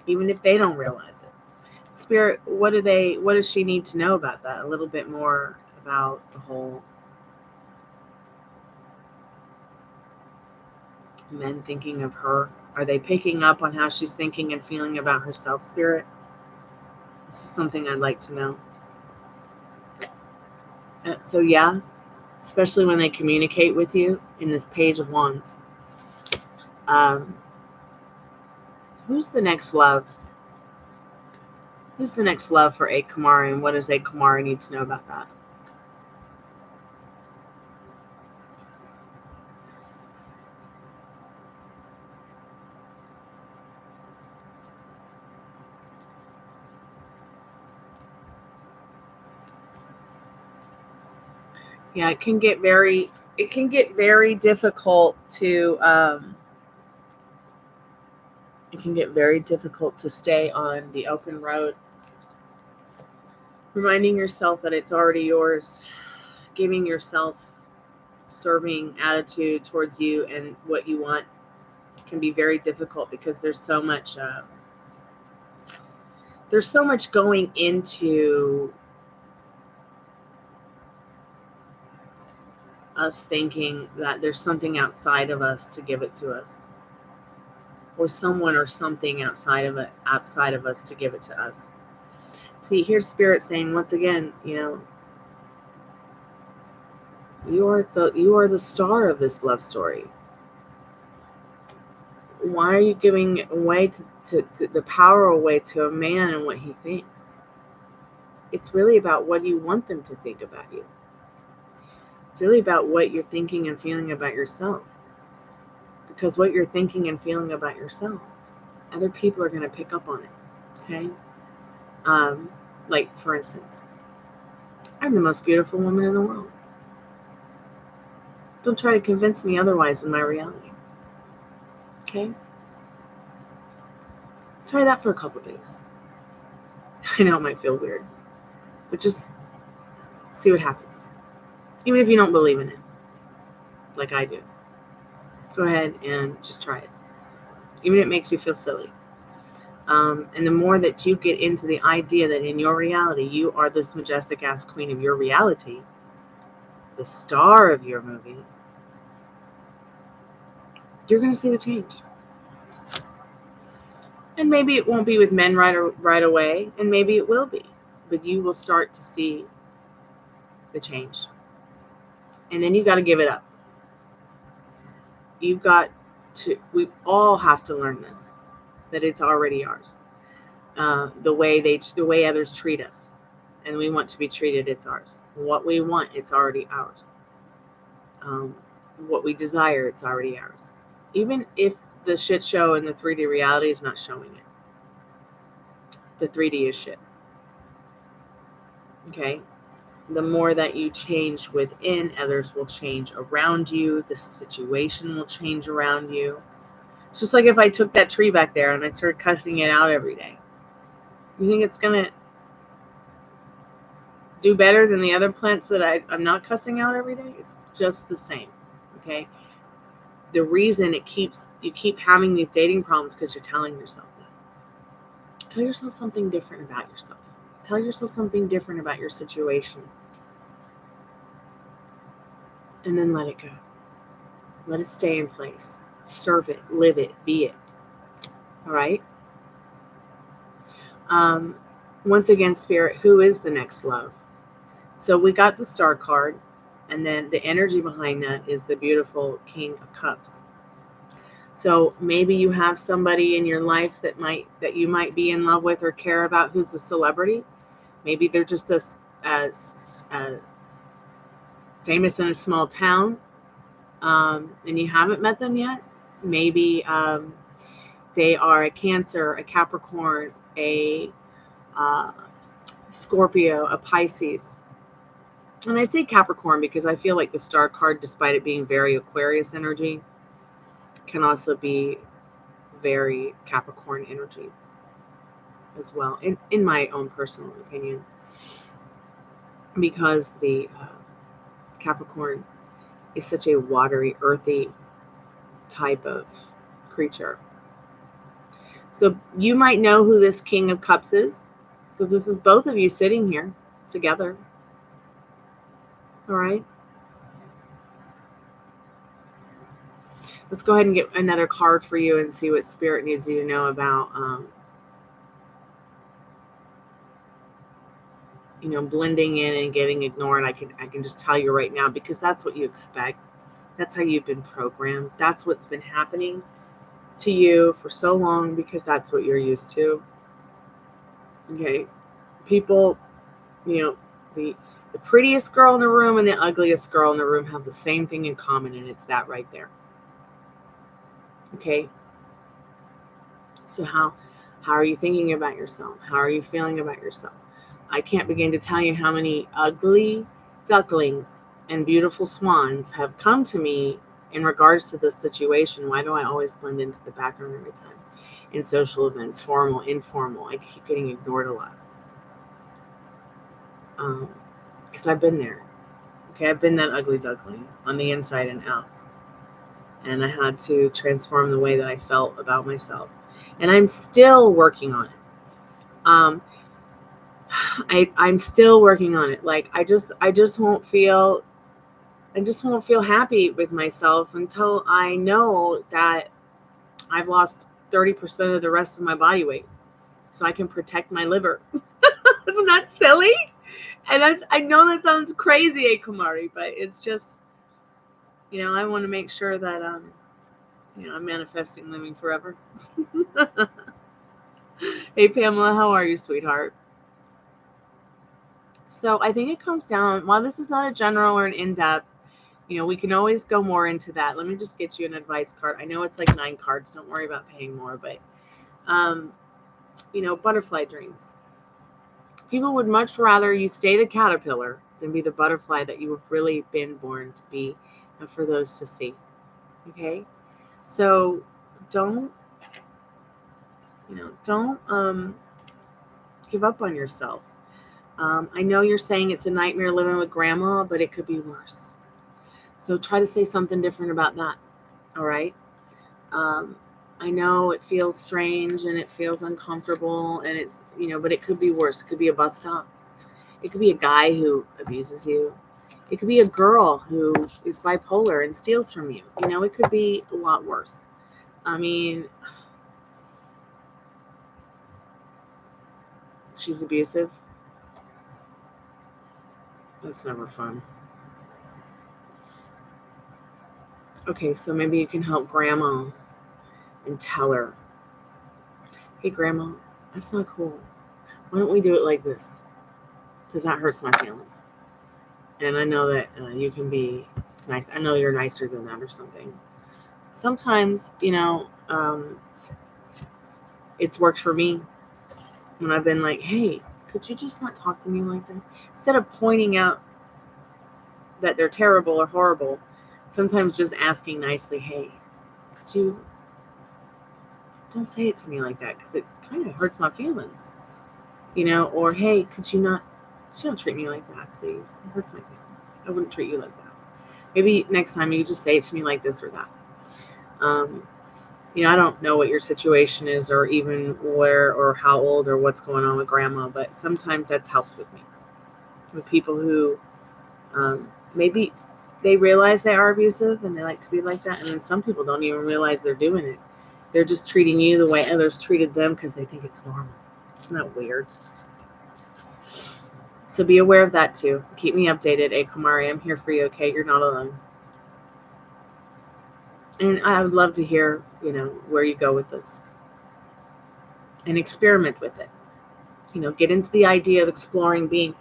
even if they don't realize it. Spirit, what does she need to know about that? A little bit more about the whole men thinking of her. Are they picking up on how she's thinking and feeling about herself, Spirit? This is something I'd like to know. So yeah, especially when they communicate with you in this Page of Wands. Who's the next love? Who's the next love for a Kumari, and what does a Kumari need to know about that? Yeah, it can get very difficult to stay on the open road, reminding yourself that it's already yours, giving yourself serving attitude towards you and what you want can be very difficult, because there's so much going into us thinking that there's something outside of us to give it to us, or someone or something outside of us to give it to us. See, here's Spirit saying once again, you are the star of this love story. Why are you giving away to the power away to a man and what he thinks? It's really about what you want them to think about you. It's really about what you're thinking and feeling about yourself. Because what you're thinking and feeling about yourself, other people are going to pick up on it. Okay? Like, for instance, I'm the most beautiful woman in the world. Don't try to convince me otherwise in my reality. Okay? Try that for a couple days. I know it might feel weird, but just see what happens. Even if you don't believe in it, like I do, go ahead and just try it. Even if it makes you feel silly. And the more that you get into the idea that in your reality, you are this majestic ass queen of your reality, the star of your movie, you're going to see the change. And maybe it won't be with men right away, and maybe it will be. But you will start to see the change. And then you got to give it up. You've got to, we all have to learn this, that it's already ours. The way others treat us, and we want to be treated, it's ours. What we want, it's already ours. Um, what we desire, it's already ours. Even if the shit show in the 3D reality is not showing it, the 3D is shit. Okay? The more that you change within, others will change around you. The situation will change around you. It's just like if I took that tree back there and I started cussing it out every day. You think it's going to do better than the other plants that I'm not cussing out every day? It's just the same. Okay? The reason you keep having these dating problems because you're telling yourself that. Tell yourself something different about yourself. Tell yourself something different about your situation. And then let it go. Let it stay in place. Serve it, live it, be it. All right? Once again, Spirit, who is the next love? So we got the Star card, and then the energy behind that is the beautiful King of Cups. So maybe you have somebody in your life that you might be in love with or care about who's a celebrity. Maybe they're just a famous in a small town, and you haven't met them yet. Maybe they are a Cancer, a Capricorn, a Scorpio, a Pisces. And I say Capricorn because I feel like the Star card, despite it being very Aquarius energy, can also be very Capricorn energy as well, in my own personal opinion. Because the Capricorn is such a watery, earthy type of creature. So you might know who this King of Cups is, because this is both of you sitting here together. All right. Let's go ahead and get another card for you and see what Spirit needs you to know about, blending in and getting ignored. I can just tell you right now, because that's what you expect. That's how you've been programmed. That's what's been happening to you for so long, because that's what you're used to. Okay. People, the prettiest girl in the room and the ugliest girl in the room have the same thing in common, and it's that right there. Okay. So how are you thinking about yourself? How are you feeling about yourself? I can't begin to tell you how many ugly ducklings and beautiful swans have come to me in regards to this situation. Why do I always blend into the background every time? In social events, formal, informal, I keep getting ignored a lot. Because I've been there. Okay, I've been that ugly duckling on the inside and out. And I had to transform the way that I felt about myself. And I'm still working on it. I'm still working on it. Like I just won't feel happy with myself until I know that I've lost 30% of the rest of my body weight, so I can protect my liver. Isn't that silly? And I know that sounds crazy, Kumari, but it's just, I want to make sure that I'm manifesting living forever. Hey Pamela, how are you, sweetheart? So I think it comes down, while this is not a general or an in-depth, we can always go more into that. Let me just get you an advice card. I know it's like 9 cards. Don't worry about paying more, but, butterfly dreams. People would much rather you stay the caterpillar than be the butterfly that you have really been born to be, and for those to see. Okay? So don't give up on yourself. I know you're saying it's a nightmare living with grandma, but it could be worse. So try to say something different about that. All right? I know it feels strange and it feels uncomfortable, and it's, but it could be worse. It could be a bus stop. It could be a guy who abuses you. It could be a girl who is bipolar and steals from you. It could be a lot worse. I mean, She's abusive. That's never fun. Okay, so maybe you can help Grandma and tell her, hey, Grandma, that's not cool. Why don't we do it like this? Because that hurts my feelings. And I know that you can be nice. I know you're nicer than that or something. Sometimes, it's worked for me when I've been like, hey, could you just not talk to me like that? Instead of pointing out that they're terrible or horrible, sometimes just asking nicely, hey, could you don't say it to me like that because it kind of hurts my feelings, or hey, could you don't treat me like that, please. It hurts my feelings. I wouldn't treat you like that. Maybe next time you just say it to me like this or that. I don't know what your situation is or even where or how old or what's going on with Grandma, but sometimes that's helped with me. With people who maybe they realize they are abusive and they like to be like that, and then some people don't even realize they're doing it. They're just treating you the way others treated them because they think it's normal. Isn't that weird? So be aware of that too. Keep me updated. Hey, Kumari, I'm here for you, okay? You're not alone. And I would love to hear, where you go with this. And experiment with it. Get into the idea of exploring being,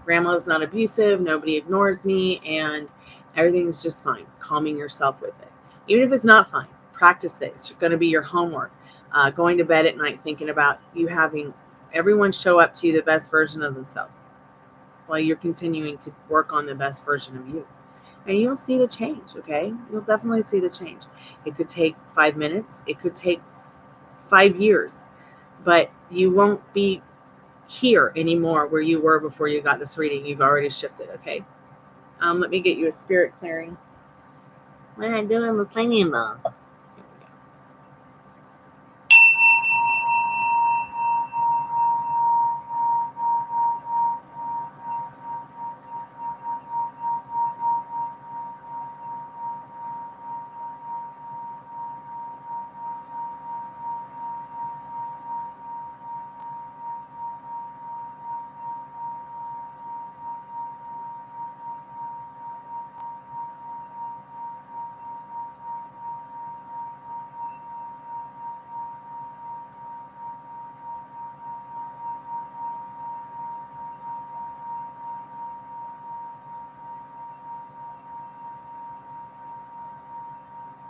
Grandma's not abusive, nobody ignores me, and everything's just fine. Calming yourself with it. Even if it's not fine, practice it. It's going to be your homework. Going to bed at night thinking about you having everyone show up to you the best version of themselves while you're continuing to work on the best version of you. And you'll see the change, okay? You'll definitely see the change. It could take 5 minutes. It could take 5 years. But you won't be here anymore where you were before you got this reading. You've already shifted, okay? Let me get you a spirit clearing. What am I doing with flinging ball?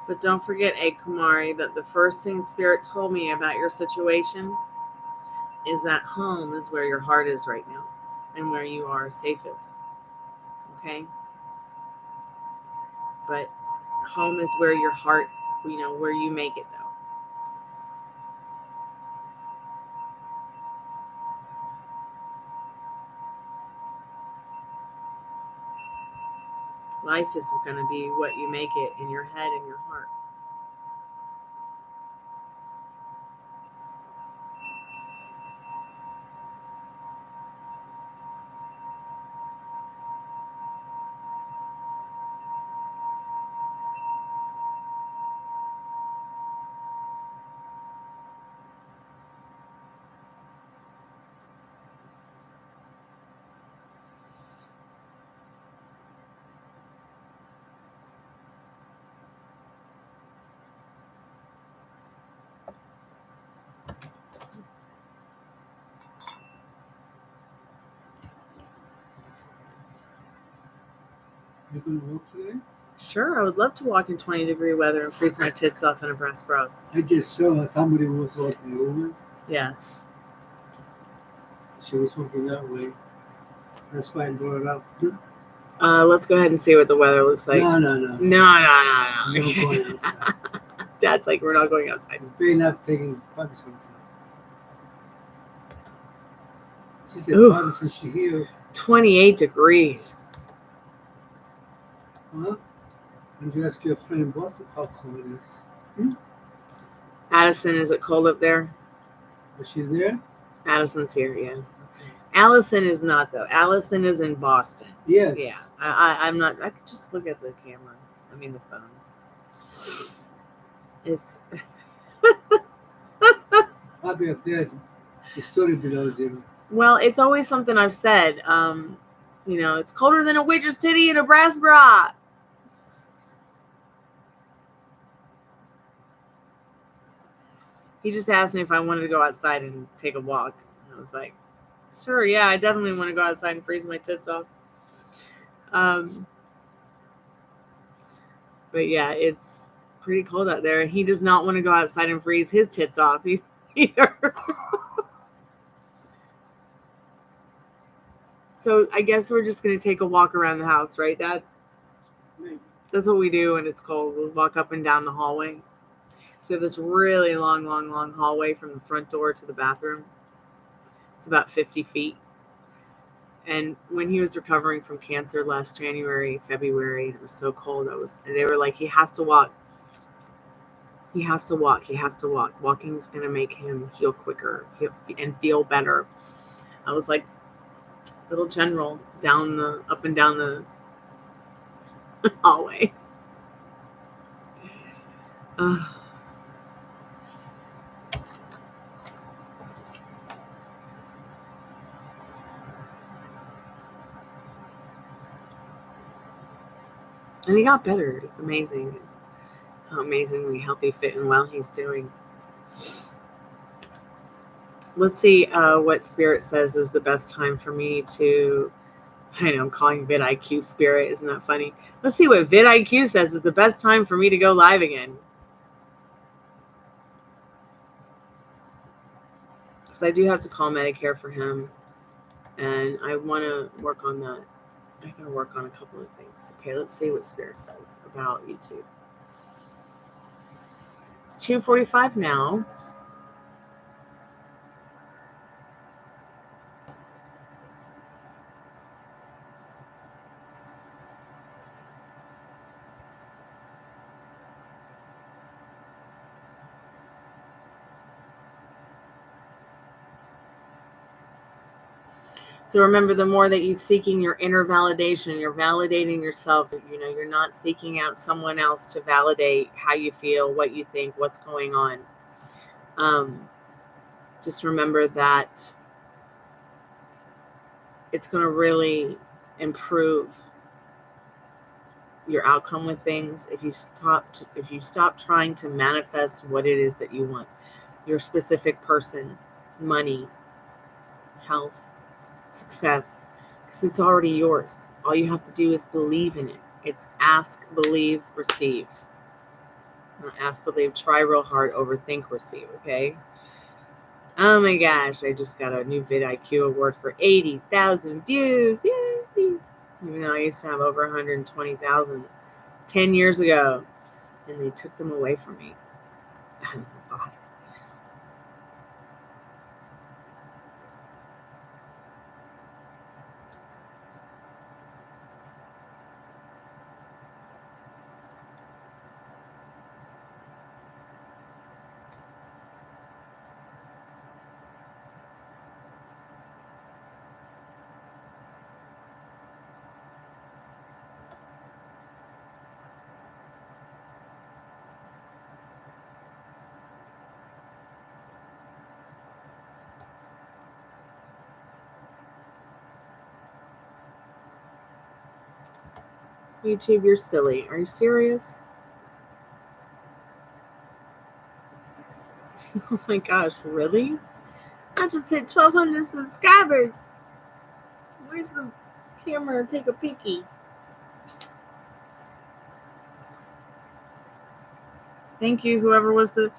But don't forget, Kumari, that the first thing Spirit told me about your situation is that home is where your heart is right now and where you are safest. Okay? But home is where your heart, where you make it, though. Life is going to be what you make it in your head and your heart. You gonna walk today? Sure, I would love to walk in 20-degree weather and freeze my tits off in a breast bra. I just saw somebody was walking over. Yeah. She was walking that way. That's why I brought it up. Let's go ahead and see what the weather looks like. No. No. I'm not going outside. Dad's like, we're not going outside. It's better not taking Parkinson's. She said Ooh. Parkinson's, she here. 28 degrees. Huh? And you ask your friend in Boston how cold it is. Addison, is it cold up there? But she's there? Addison's here, yeah. Okay. Allison is not, though. Allison is in Boston. Yes. Yeah. I'm not. I could just look at the camera. I mean, the phone. It's. I'll be up there. The story below zero. Well, it's always something I've said. It's colder than a witch's titty in a brass bra. He just asked me if I wanted to go outside and take a walk. I was like, sure, yeah, I definitely want to go outside and freeze my tits off. But yeah, it's pretty cold out there. He does not want to go outside and freeze his tits off either. So I guess we're just going to take a walk around the house, right, Dad? That's what we do when it's cold. We'll walk up and down the hallway. So we have this really long hallway from the front door to the bathroom. It's about 50 feet. And when he was recovering from cancer last February, it was so cold. They were like, he has to walk. He has to walk. He has to walk. Walking is going to make him heal quicker and feel better. I was like, little general, up and down the hallway. And he got better. It's amazing how amazingly healthy, fit, and well he's doing. Let's see what Spirit says is the best time for me to... I know I'm calling vidIQ Spirit. Isn't that funny? Let's see what vidIQ says is the best time for me to go live again. Because I do have to call Medicare for him. And I want to work on that. I got to work on a couple of things. Okay, let's see what Spirit says about YouTube. It's 2:45 now. So remember, the more that you're seeking your inner validation, you're validating yourself. You're not seeking out someone else to validate how you feel, what you think, what's going on. Just remember that it's going to really improve your outcome with things if you stop trying to manifest what it is that you want. Your specific person, money, health, success, because it's already yours. All you have to do is believe in it. It's ask, believe, receive. Not ask, believe, try real hard, overthink, receive, okay? Oh my gosh, I just got a new vidIQ award for 80,000 views. Yay! Even though I used to have over 120,000 10 years ago, and they took them away from me. Oh my God. YouTube, you're silly. Are you serious? Oh my gosh, really? I just hit 1,200 subscribers. Where's the camera? Take a peeky. Thank you, whoever was the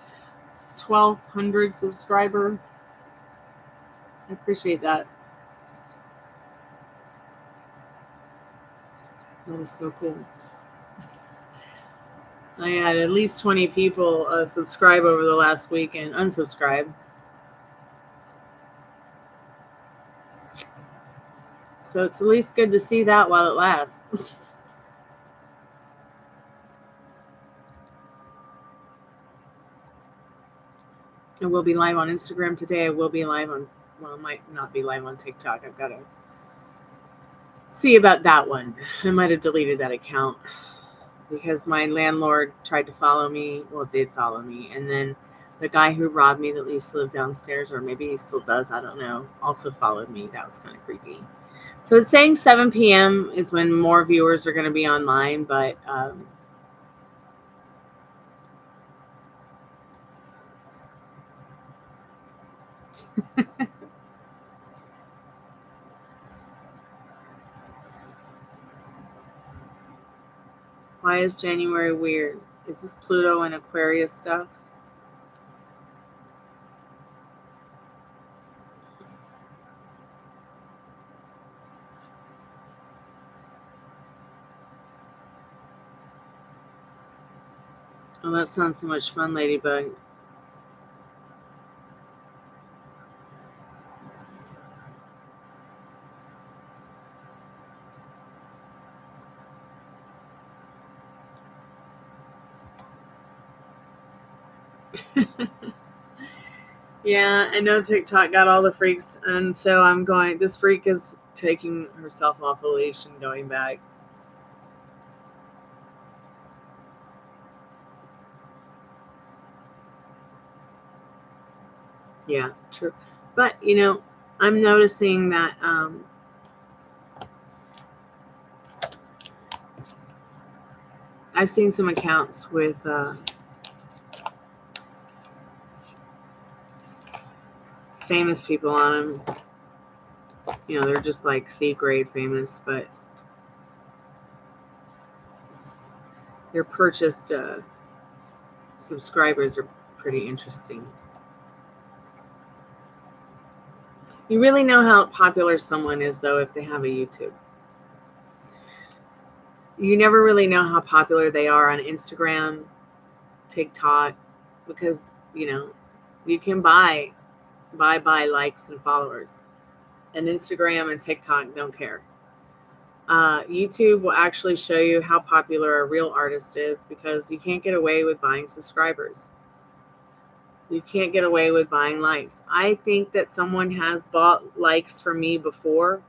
1,200 subscriber. I appreciate that. That is so cool. I had at least 20 people subscribe over the last week and unsubscribe. So it's at least good to see that while it lasts. I will be live on Instagram today. I will be live on, well, I might not be live on TikTok. I've got to see about that one. I might have deleted that account because my landlord tried to follow me. Well, did follow me. And then The guy who robbed me that used to live downstairs, or maybe he still does, I don't know, also followed me. That was kind of creepy. So it's saying 7 p.m. is when more viewers are going to be online, but why is January weird? Is this Pluto and Aquarius stuff? Oh, that sounds so much fun, Ladybug. Yeah, I know TikTok got all the freaks, and so I'm going. This freak is taking herself off the leash and going back. Yeah, true. But, I'm noticing that I've seen some accounts with famous people on them. They're just like C grade famous, but their purchased subscribers are pretty interesting. You really know how popular someone is, though, if they have a YouTube. You never really know how popular they are on Instagram, TikTok, because, you can buy likes and followers. And Instagram and TikTok don't care. YouTube will actually show you how popular a real artist is, because you can't get away with buying subscribers. You can't get away with buying likes. I think that someone has bought likes for me before,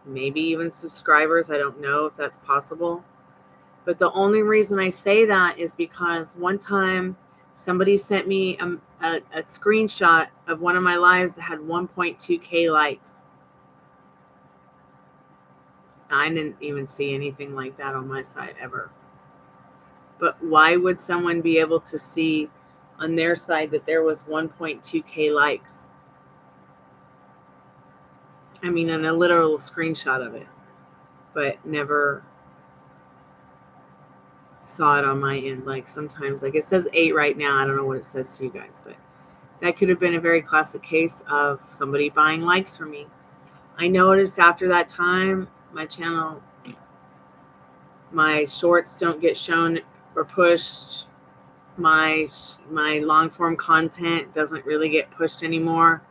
maybe even subscribers. I don't know if that's possible. But the only reason I say that is because one time somebody sent me a screenshot of one of my lives that had 1.2K likes. I didn't even see anything like that on my side ever. But why would someone be able to see on their side that there was 1.2K likes? I mean, in a literal screenshot of it, but never saw it on my end. Like sometimes, like it says 8 right now. I don't know what it says to you guys, but that could have been a very classic case of somebody buying likes for me. I noticed after that time, my channel, my shorts don't get shown or pushed. My long form content doesn't really get pushed anymore.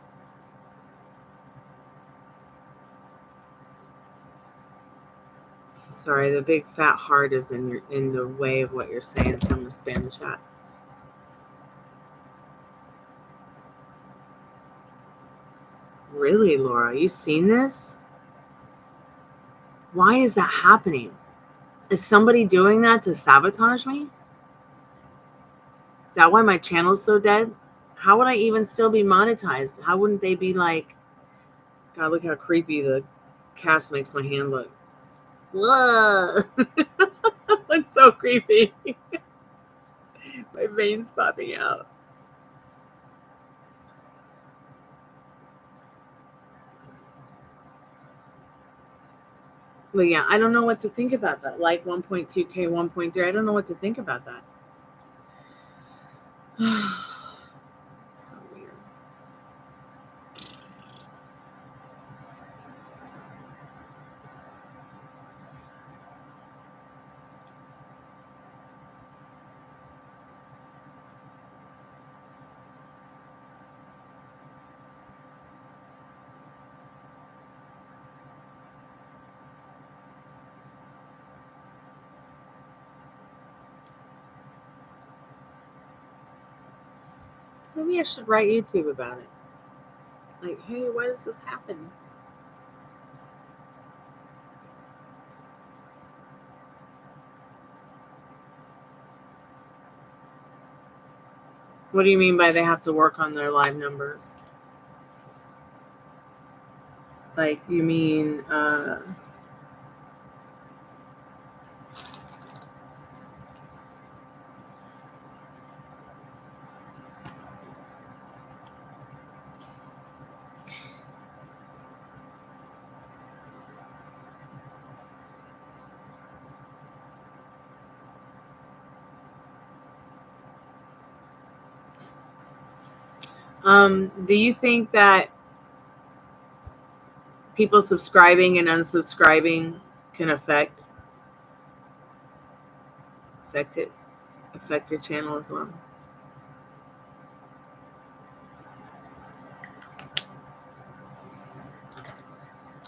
Sorry, the big fat heart is in the way of what you're saying, so I'm gonna spam the chat. Really, Laura, you seen this? Why is that happening? Is somebody doing that to sabotage me? Is that why my channel's so dead? How would I even still be monetized? How wouldn't they be like, God, look how creepy the cast makes my hand look. Whoa. It's so creepy. My veins popping out. But yeah, I don't know what to think about that. Like 1.2K, 1.3. I don't know what to think about that. So weird. Maybe I should write YouTube about it. Like, hey, why does this happen? What do you mean by they have to work on their live numbers? Like, you mean, do you think that people subscribing and unsubscribing can affect your channel as well?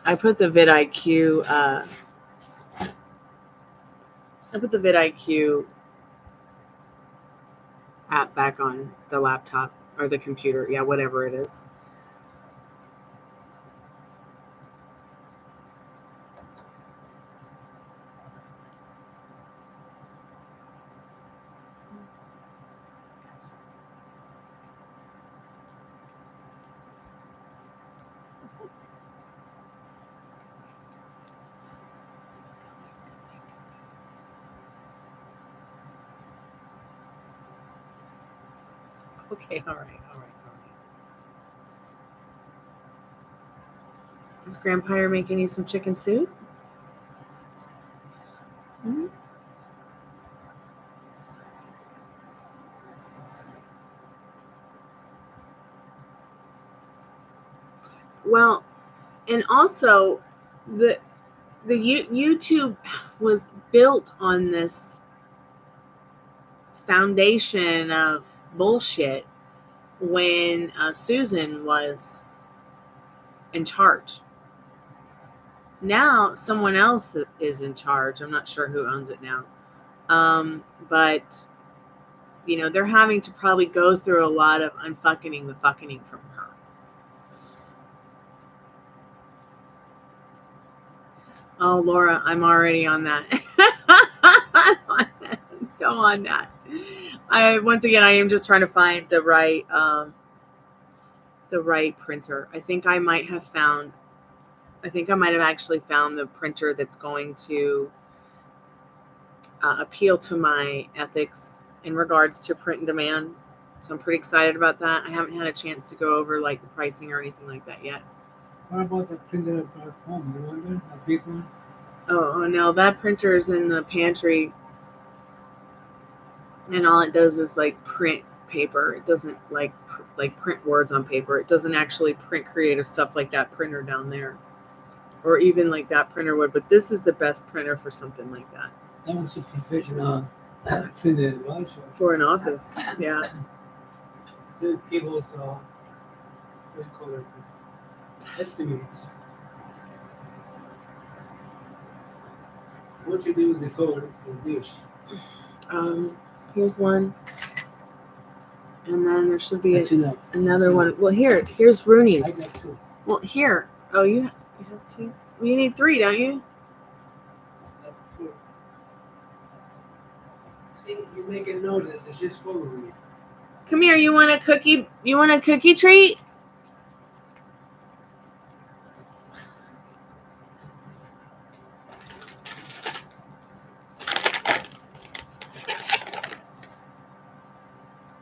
I put the vidIQ app back on the laptop or the computer. Yeah, whatever it is. Okay, all right. Is Grandpa making you some chicken soup? Mm-hmm. Well, and also the YouTube was built on this foundation of bullshit when Susan was in charge. Now someone else is in charge. I'm not sure who owns it now. But you know, they're having to probably go through a lot of unfucking the fucking from her. Oh, Laura, I'm already on that. So on that. Once again, I am just trying to find the right printer. I think I might have actually found the printer that's going to appeal to my ethics in regards to print and demand. So I'm pretty excited about that. I haven't had a chance to go over like the pricing or anything like that yet. What about the printer at home? You want that? A big one? Oh no, that printer is in the pantry, and all it does is like print paper. It doesn't like print words on paper. It doesn't actually print creative stuff like that printer down there, or even like that printer would. But this is the best printer for something like that. That was a professional printer, right? For an office, yeah. So people's what do you call it? Estimates. What you do with this whole dish? Here's one, and then there should be another That's one. Well, here's Rooney's. I got two. Well, here. Oh, you have two. Well, you need three, don't you? That's four. See, you make a notice. It's just following me. Come here. You want a cookie? You want a cookie treat?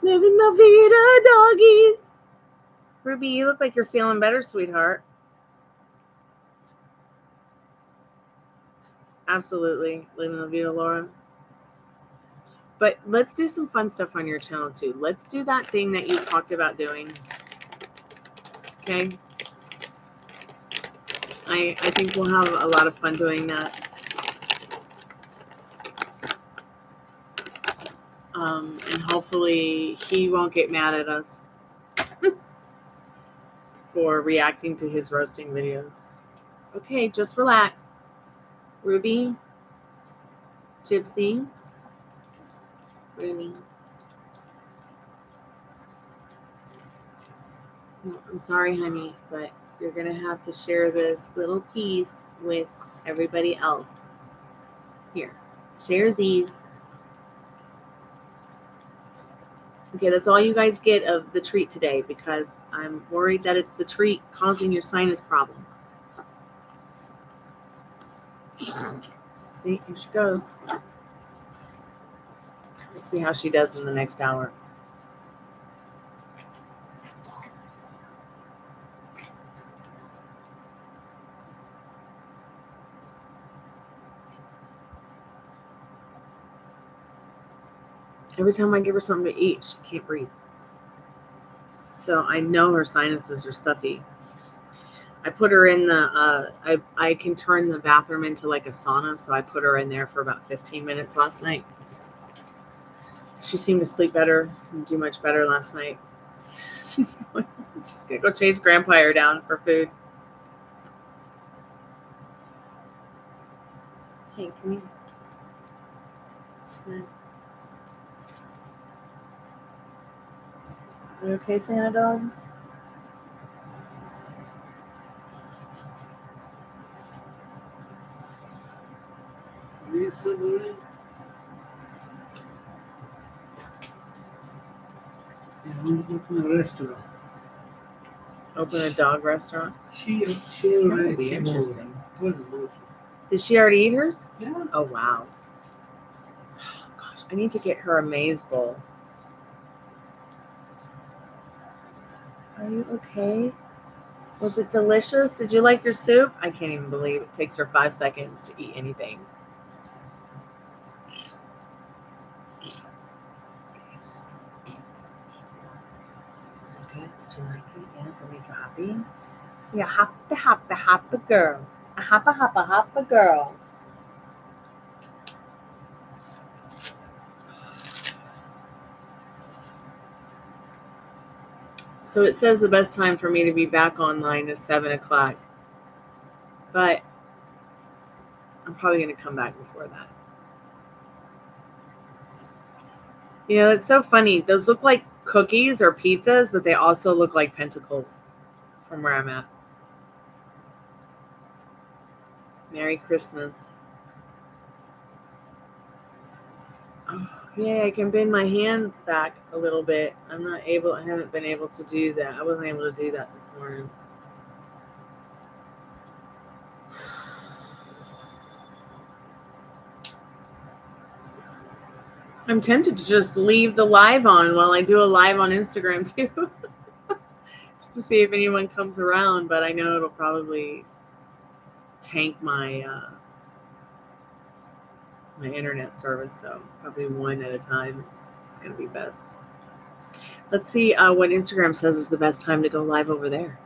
Living la vida, doggies. Ruby, you look like you're feeling better, sweetheart. Absolutely. Living la vida, Laura. But let's do some fun stuff on your channel, too. Let's do that thing that you talked about doing. Okay? I think we'll have a lot of fun doing that. And hopefully he won't get mad at us for reacting to his roasting videos. Okay, just relax. Ruby, Gypsy, Rooney. No, I'm sorry, honey, but you're going to have to share this little piece with everybody else. Here, share these. Okay, that's all you guys get of the treat today because I'm worried that it's the treat causing your sinus problem. See, here she goes. We'll see how she does in the next hour. Every time I give her something to eat, she can't breathe. So I know her sinuses are stuffy. I put her in the, I can turn the bathroom into like a sauna, so I put her in there for about 15 minutes last night. She seemed to sleep better and do much better last night. She's gonna go chase Grandpa down for food. Hey, come here. Come on. You okay, Santa dog? Lisa Marie. Yeah, we open a restaurant. Open a dog restaurant? She That already would be came interesting. over. Did she already eat hers? Yeah. Oh, wow. Oh, gosh, I need to get her a maize bowl. Are you okay? Was it delicious? Did you like your soup? I can't even believe it takes her 5 seconds to eat anything. Was it good? Did you like it? Yeah, did it make you happy? Yeah, happy girl. A happy girl. So it says the best time for me to be back online is 7 o'clock. But I'm probably going to come back before that. You know, it's so funny. Those look like cookies or pizzas, but they also look like pentacles from where I'm at. Merry Christmas. Oh, yeah, I can bend my hand back a little bit. I haven't been able to do that. I wasn't able to do that this morning. I'm tempted to just leave the live on while I do a live on Instagram too. Just to see if anyone comes around, but I know it'll probably tank my my internet service, so probably one at a time is going to be best. Let's see what Instagram says is the best time to go live over there.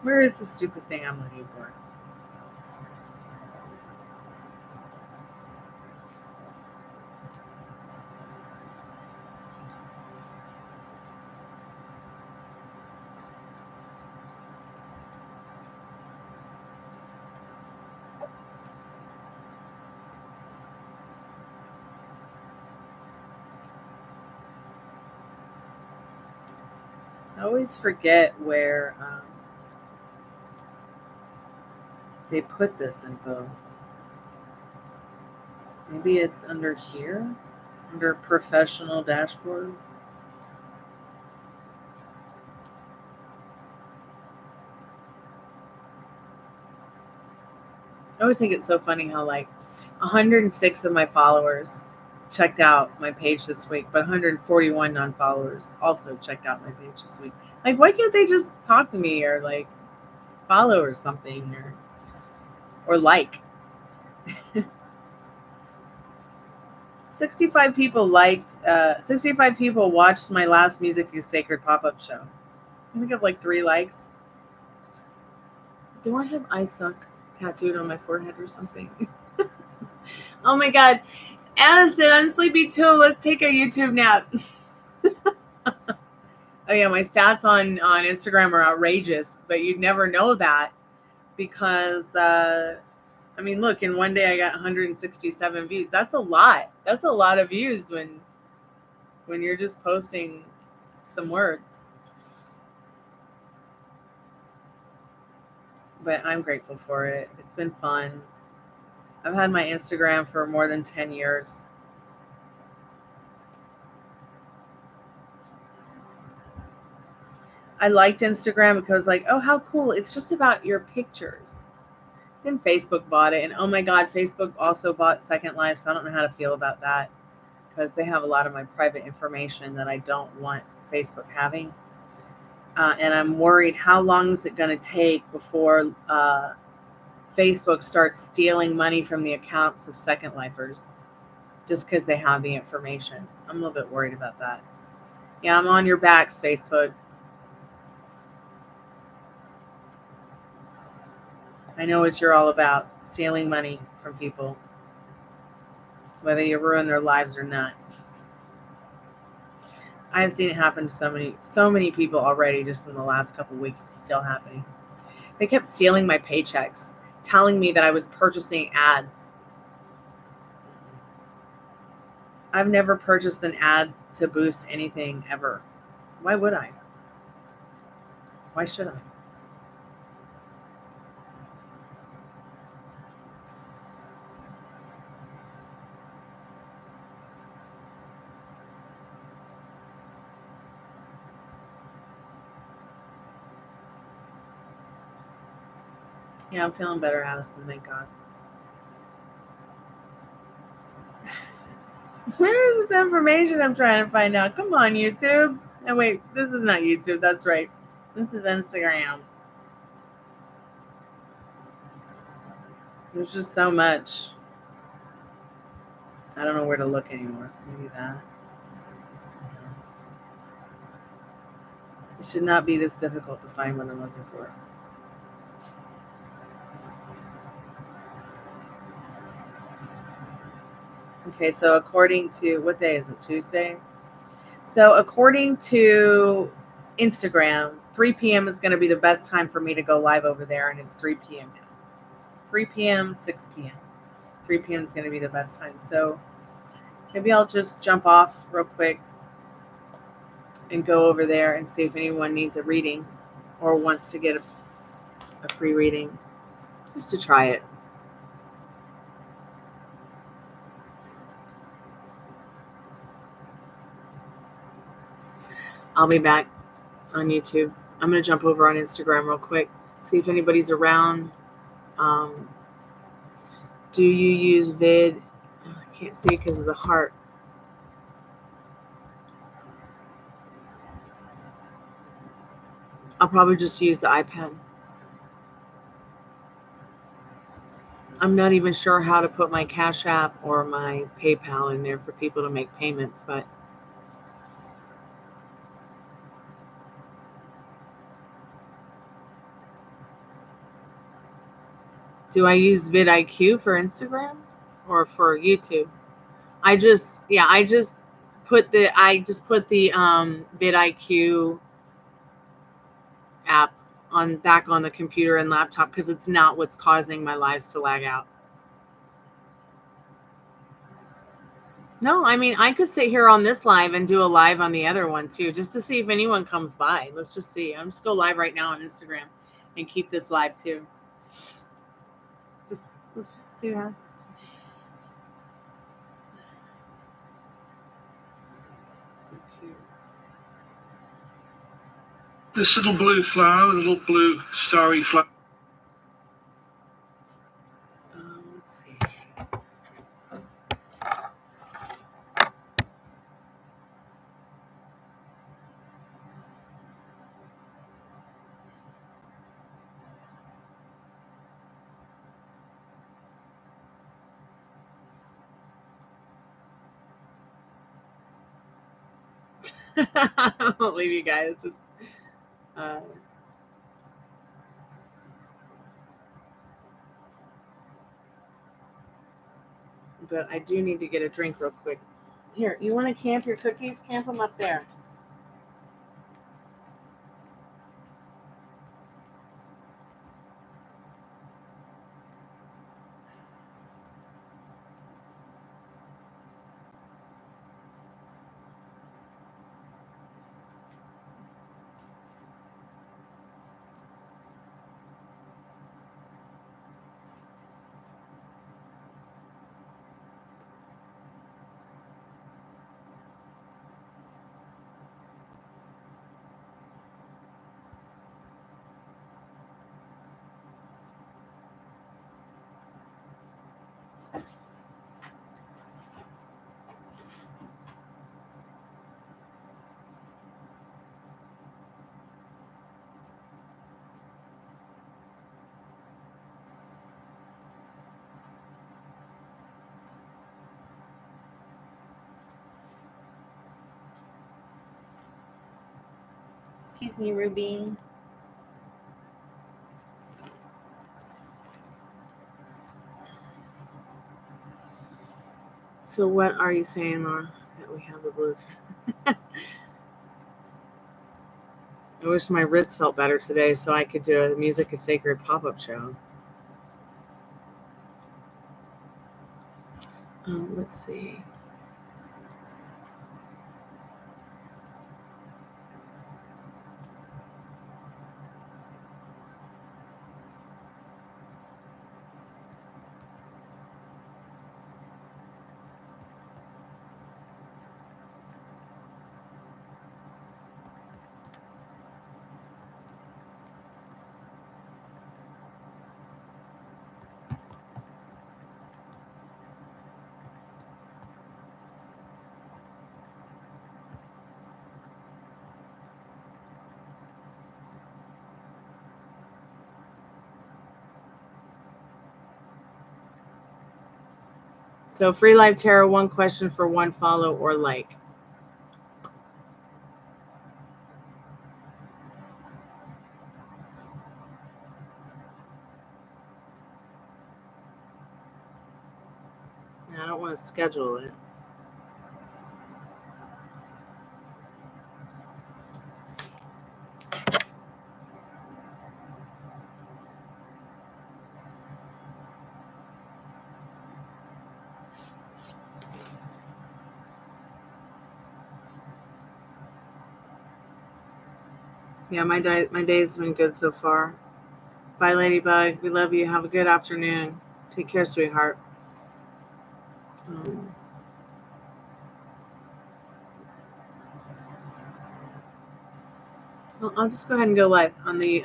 Where is the stupid thing I'm looking for? I always forget where they put this info. Maybe it's under here, under professional dashboard. I always think it's so funny how like 106 of my followers checked out my page this week, but 141 non-followers also checked out my page this week. Like, why can't they just talk to me or like follow or something or like? 65 people liked, 65 people watched my last Music is Sacred pop-up show. I think I have like 3 likes. Do I have I suck tattooed on my forehead or something? Oh my god. Addison, I'm sleepy too. Let's take a YouTube nap. Oh yeah, my stats on Instagram are outrageous, but you'd never know that because I mean, look, in one day I got 167 views. That's a lot. That's a lot of views when you're just posting some words. But I'm grateful for it. It's been fun. I've had my Instagram for more than 10 years. I liked Instagram because like, oh, how cool. It's just about your pictures. Then Facebook bought it, and oh my god, Facebook also bought Second Life, so I don't know how to feel about that because they have a lot of my private information that I don't want Facebook having. And I'm worried, how long is it going to take before Facebook starts stealing money from the accounts of Second Lifers just because they have the information? I'm a little bit worried about that. Yeah, I'm on your backs, Facebook. I know what you're all about, stealing money from people, whether you ruin their lives or not. I have seen it happen to so many people already just in the last couple of weeks. It's still happening. They kept stealing my paychecks, telling me that I was purchasing ads. I've never purchased an ad to boost anything ever. Why would I? Why should I? Yeah, I'm feeling better, Addison, thank God. Where is this information I'm trying to find out? Come on, YouTube. Oh, wait, this is not YouTube. That's right. This is Instagram. There's just so much. I don't know where to look anymore. Maybe that. It should not be this difficult to find what I'm looking for. Okay, so according to, what day is it? Tuesday? So according to Instagram, 3 p.m. is going to be the best time for me to go live over there, and it's 3 p.m. now. 3 p.m., 6 p.m. 3 p.m. is going to be the best time. So maybe I'll just jump off real quick and go over there and see if anyone needs a reading or wants to get a free reading, just to try it. I'll be back on YouTube. I'm going to jump over on Instagram real quick, see if anybody's around. Do you use vid? I can't see because of the heart. I'll probably just use the iPad. I'm not even sure how to put my Cash App or my PayPal in there for people to make payments, but do I use vidIQ for Instagram or for YouTube? I just put the vidIQ app on back on the computer and laptop because it's not what's causing my lives to lag out. No, I mean, I could sit here on this live and do a live on the other one too, just to see if anyone comes by. Let's just see. I'm just go live right now on Instagram and keep this live too. Let's just see what happens. So cute. This little blue flower, a little blue starry flower. Let's see. I won't leave you guys. Just but I do need to get a drink real quick. Here, you want to camp your cookies? Camp them up there. Excuse me, Ruby. So what are you saying, Laura? That we have the blues? I wish my wrist felt better today so I could do a Music is Sacred pop-up show. Let's see. So Free Live Tarot, 1 question for 1 follow or like. I don't want to schedule it. Yeah, my day's been good so far. Bye, Ladybug. We love you. Have a good afternoon. Take care, sweetheart. Well, I'll just go ahead and go live on the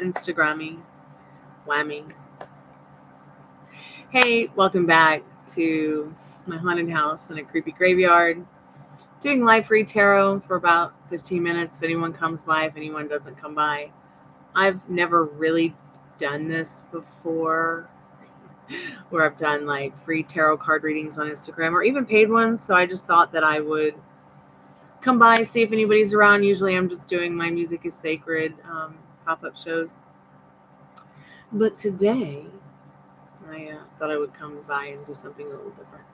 Instagrammy whammy. Hey, welcome back to my haunted house in a creepy graveyard. Doing live free tarot for about 15 minutes if anyone comes by, if anyone doesn't come by. I've never really done this before where I've done like free tarot card readings on Instagram or even paid ones. So I just thought that I would come by, see if anybody's around. Usually I'm just doing my Music is Sacred pop-up shows. But today I thought I would come by and do something a little different.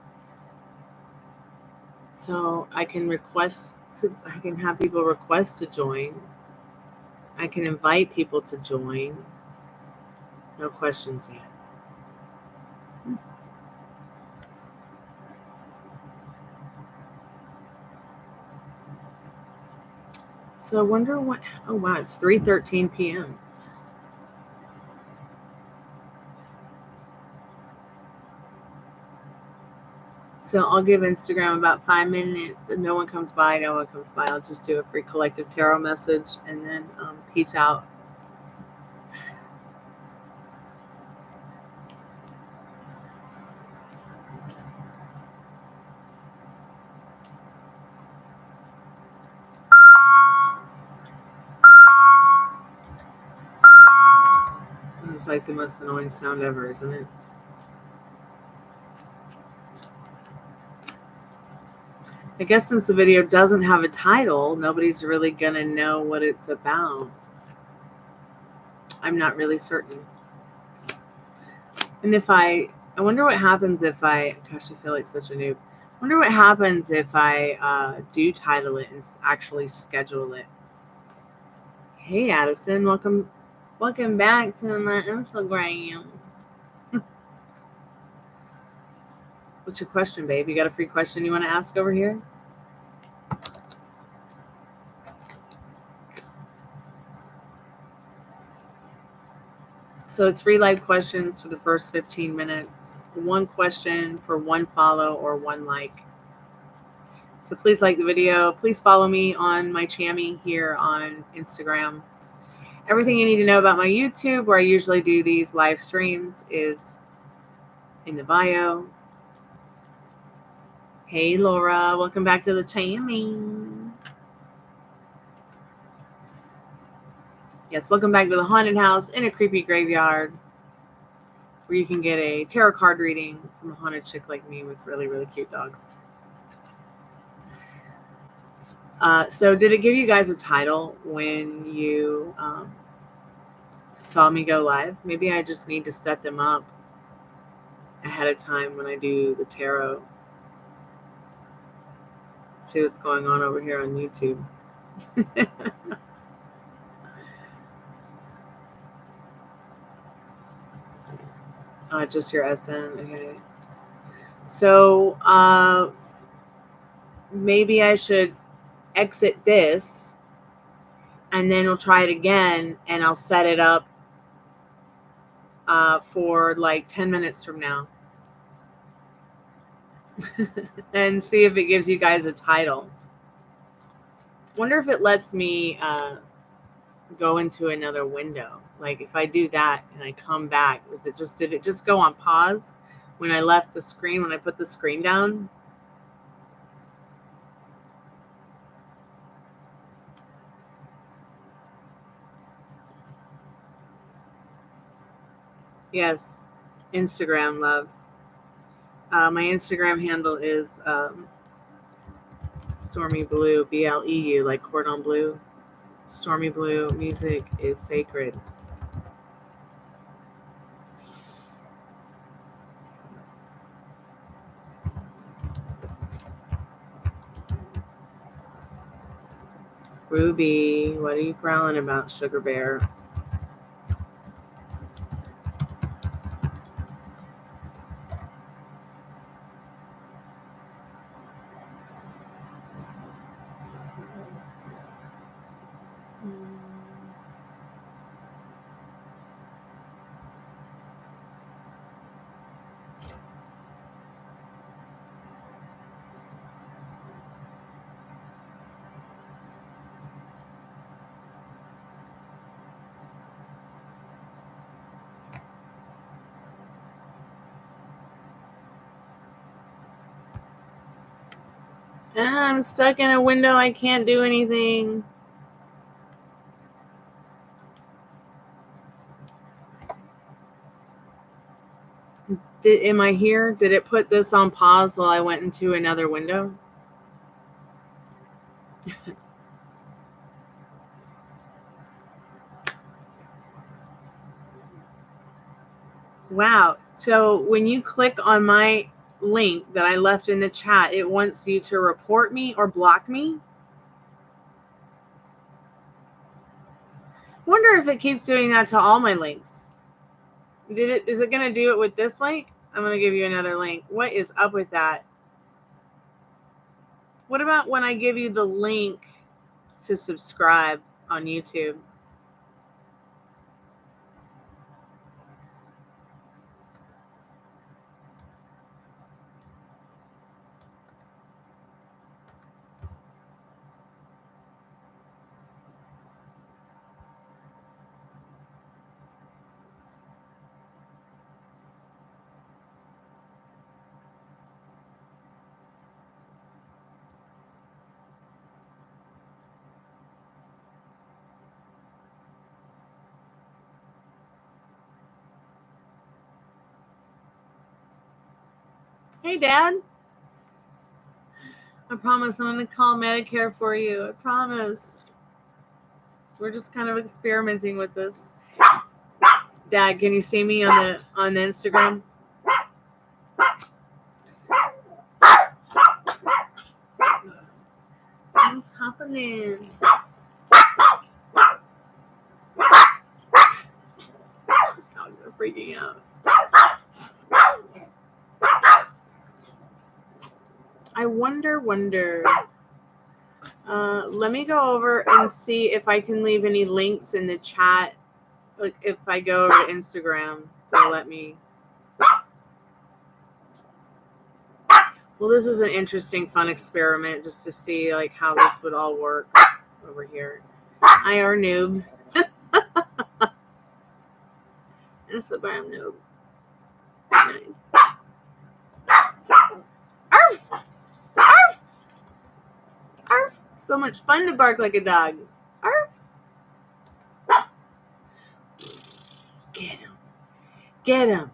So I can have people request to join. I can invite people to join. No questions yet. So I wonder what, oh wow, it's 3:13 p.m. So I'll give Instagram about 5 minutes. If no one comes by, I'll just do a free collective tarot message and then peace out. It's like the most annoying sound ever, isn't it? I guess since the video doesn't have a title, nobody's really going to know what it's about. I'm not really certain. And if I wonder what happens if gosh, I feel like such a noob. I wonder what happens if I do title it and actually schedule it. Hey, Addison, welcome back to my Instagram. What's your question, babe? You got a free question you want to ask over here? So it's free live questions for the first 15 minutes. One question for one follow or one like. So please like the video. Please follow me on my Chammy here on Instagram. Everything you need to know about my YouTube, where I usually do these live streams, is in the bio. Hey, Laura. Welcome back to the Chammy. Yes, welcome back to the haunted house in a creepy graveyard, where you can get a tarot card reading from a haunted chick like me with really, really cute dogs. So did it give you guys a title when you saw me go live? Maybe I just need to set them up ahead of time when I do the tarot. See what's going on over here on YouTube. Just your SN. Okay. So maybe I should exit this and then we'll try it again, and I'll set it up for like 10 minutes from now. And see if it gives you guys a title. Wonder if it lets me go into another window. Like if I do that and I come back, did it just go on pause when I left the screen, when I put the screen down? Yes, Instagram, love. My Instagram handle is Stormy Blue, BLEU, like cordon bleu. Stormy Blue, music is sacred. Ruby, what are you growling about, Sugar Bear? I'm stuck in a window. I can't do anything. Am I here? Did it put this on pause while I went into another window? Wow. So when you click on my link that I left in the chat, it wants you to report me or block me? Wonder if it keeps doing that to all my links. Is it going to do it with this link? I'm going to give you another link. What is up with that? What about when I give you the link to subscribe on YouTube? Hey, Dad. I promise I'm going to call Medicare for you. I promise. We're just kind of experimenting with this. Dad, can you see me on the Instagram? What's happening? Dogs are freaking out. I wonder. Let me go over and see if I can leave any links in the chat. Like if I go over to Instagram, they'll let me. Well, this is an interesting, fun experiment just to see like how this would all work over here. I are noob. Instagram noob. Nice. Arf! Arf! Arf! So much fun to bark like a dog. Arf! Get him. Get him.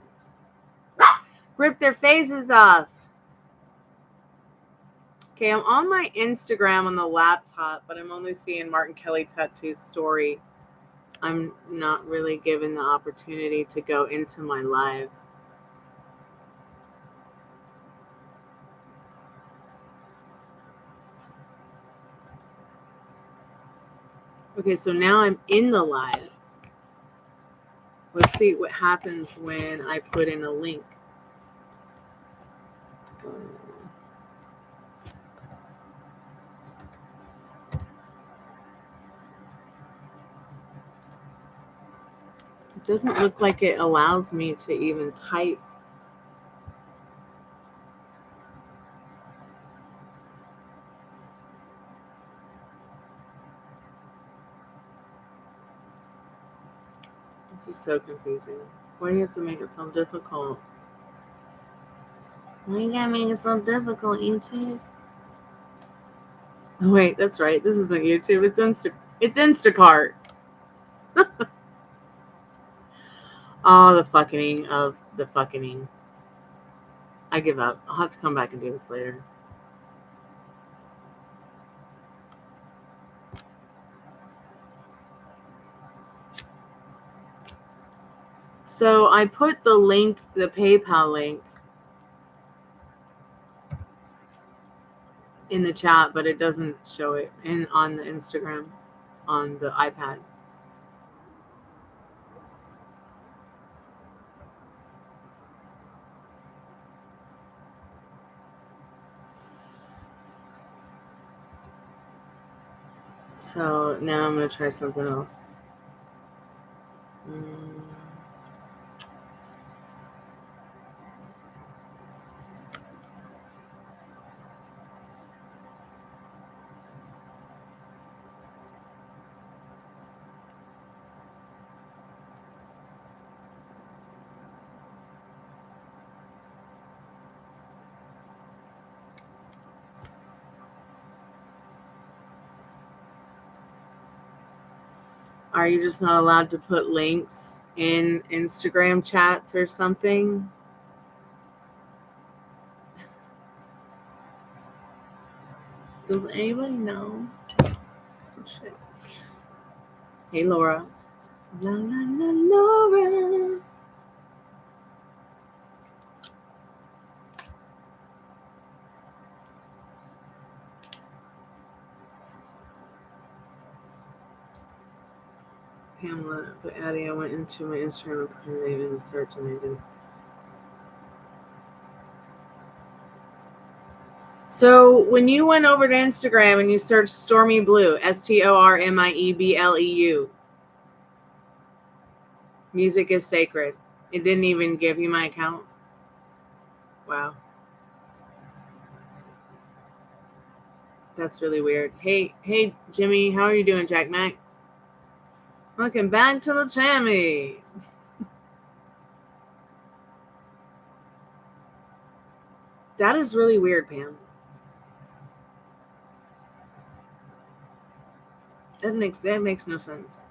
Rip their faces off. Okay, I'm on my Instagram on the laptop, but I'm only seeing Martin Kelly Tattoo's story. I'm not really given the opportunity to go into my live. Okay, so now I'm in the live. Let's see what happens when I put in a link. It doesn't look like it allows me to even type. This is so confusing. Why do you have to make it so difficult? Why you gotta make it so difficult, YouTube? Oh wait, that's right. This isn't YouTube. It's Instacart. Oh, the fucking of the fucking. I give up. I'll have to come back and do this later. So I put the link, the PayPal link, in the chat, but it doesn't show it on the Instagram, on the iPad. So now I'm going to try something else. Are you just not allowed to put links in Instagram chats or something? Does anybody know? Oh, shit. Hey, Laura. La, la, la, Laura. Pamela, but Addie, I went into my Instagram and put her name in the search and they didn't. So when you went over to Instagram and you searched Stormy Blue, STORMIEBLEU, music is sacred. It didn't even give you my account. Wow. That's really weird. Hey, Jimmy, how are you doing, Jack Mac? Welcome back to the Tammy. That is really weird, Pam. That makes no sense.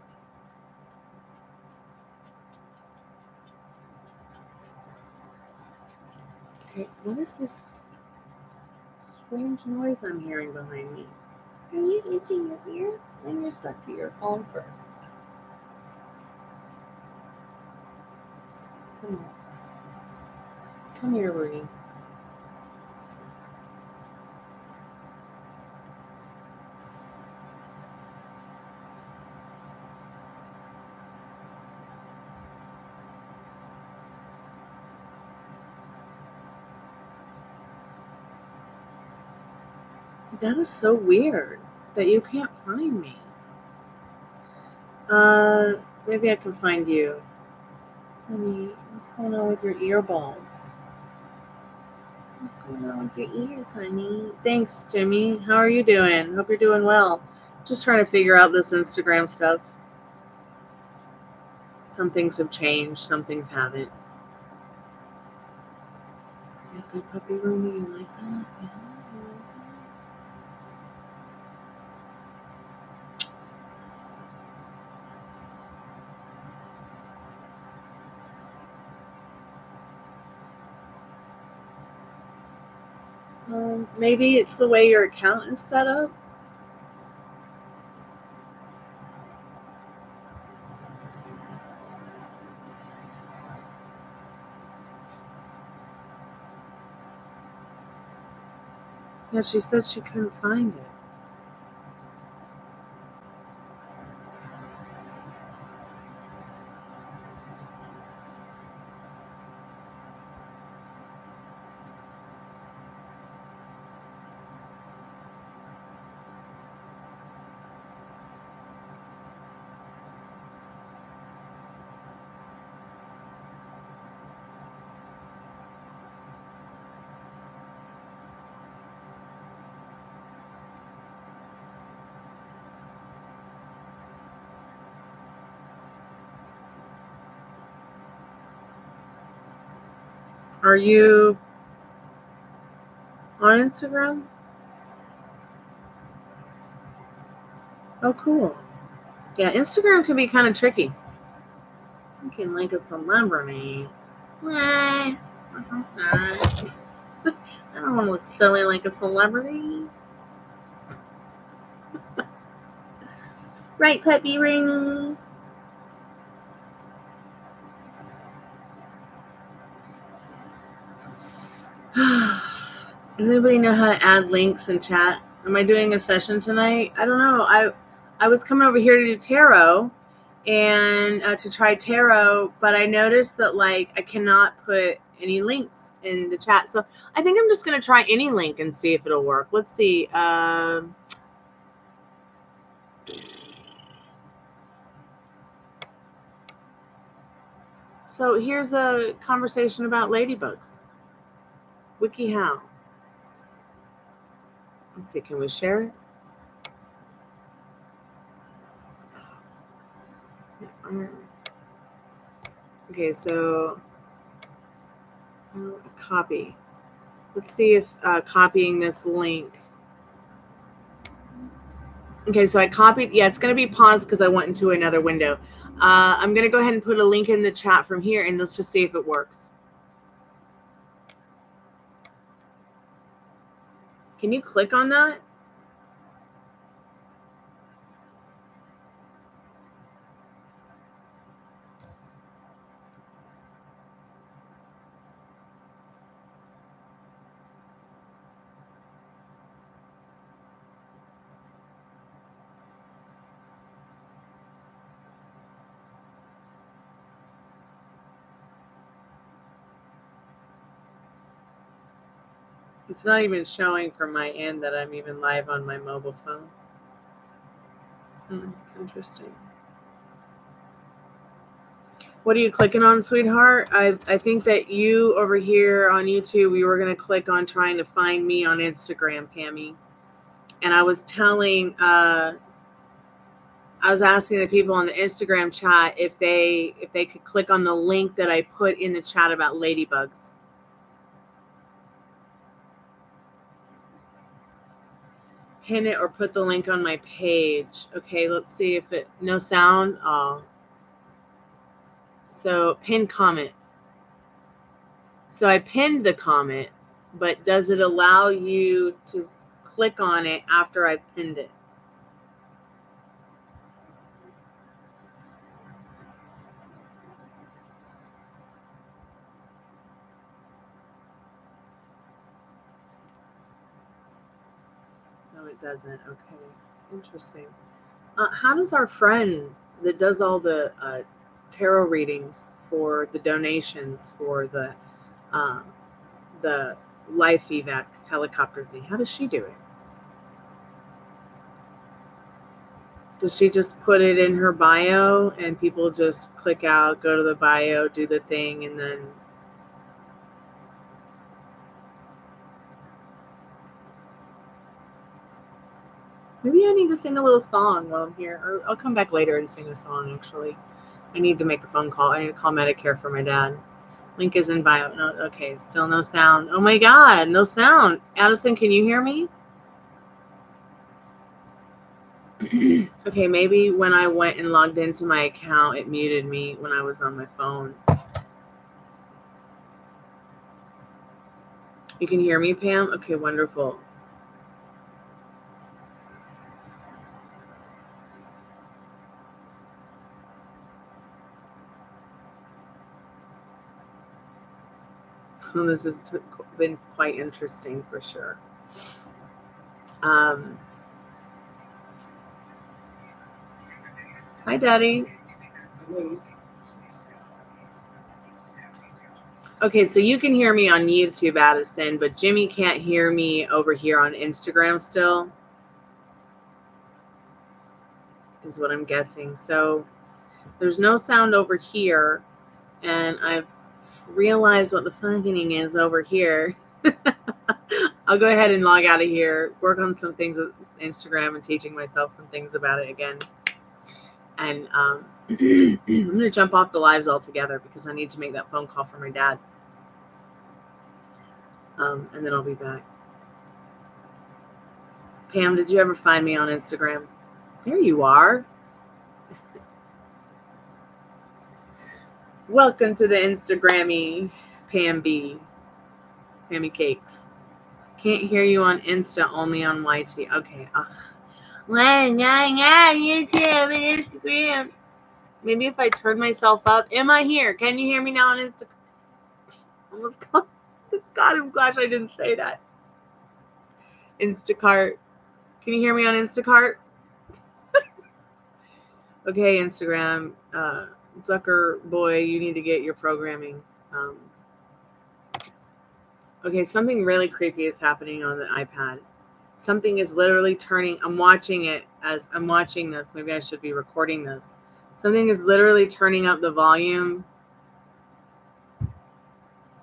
Okay, what is this? strange noise I'm hearing behind me. Are you itching your ear? And you're stuck to your phone for. Come here. Come here, Rudy. That is so weird that you can't find me. Maybe I can find you. Honey, what's going on with your earballs? What's going on with your ears, honey? Thanks, Jimmy. How are you doing? Hope you're doing well. Just trying to figure out this Instagram stuff. Some things have changed, some things haven't. Yeah, good puppy Rooney, you like that? Yeah, you like that? Maybe it's the way your account is set up. Yeah, she said she couldn't find it. Are you on Instagram? Oh, cool. Yeah, Instagram can be kind of tricky. You can link a celebrity. I don't want to look silly like a celebrity. Right, puppy ring. Does anybody know how to add links in chat? Am I doing a session tonight? I don't know. I was coming over here to do tarot and to try tarot, but I noticed that like I cannot put any links in the chat. So I think I'm just going to try any link and see if it'll work. Let's see. So here's a conversation about ladybugs. WikiHow. Let's see, can we share it? Okay, so copy. Let's see if copying this link. Okay, so I copied. Yeah, it's going to be paused because I went into another window. I'm going to go ahead and put a link in the chat from here, and let's just see if it works. Can you click on that? It's not even showing from my end that I'm even live on my mobile phone. Interesting. What are you clicking on, sweetheart? I think that you over here on YouTube, we were going to click on trying to find me on Instagram, Pammy. And I was telling, I was asking the people on the Instagram chat if they could click on the link that I put in the chat about ladybugs. Pin it or put the link on my page. Okay, let's see if it, no sound. Oh. So pin comment. So I pinned the comment. but does it allow you to click on it after I've pinned it? No, it doesn't. Okay, interesting. How does our friend that does all the tarot readings for the donations for um, the life evac helicopter thing, how does she do it? Does she just put it in her bio and people just click out, go to the bio, do the thing, and then maybe I need to sing a little song while I'm here, or I'll come back later and sing a song. Actually, I need to make a phone call. I need to call Medicare for my dad. Link is in bio. No, okay, still no sound. Oh my God, no sound. Addison, can you hear me? Okay, maybe when I went and logged into my account, it muted me when I was on my phone. You can hear me, Pam? Okay, wonderful. Well, this has been quite interesting for sure. Hi, Daddy. Okay, so you can hear me on YouTube, Addison, but Jimmy can't hear me over here on Instagram still, is what I'm guessing. So there's no sound over here, and I've realized what the fucking is over here. I'll go ahead and log out of here, work on some things with Instagram and teaching myself some things about it again. And I'm going to jump off the lives altogether because I need to make that phone call for my dad. And then I'll be back. Pam, did you ever find me on Instagram? There you are. Welcome to the Instagrammy Pam B. Pammy Cakes. Can't hear you on Insta, only on YT. Okay. Ugh. YouTube and Instagram. Maybe if I turn myself up. Am I here? Can you hear me now on Insta? Almost God, I'm glad I didn't say that. Instacart. Can you hear me on Instacart? Okay, Instagram. Zucker boy, you need to get your programming. Okay, something really creepy is happening on the iPad. Something is literally turning. I'm watching it as I'm watching this. Maybe I should be recording this. Something is literally turning up the volume,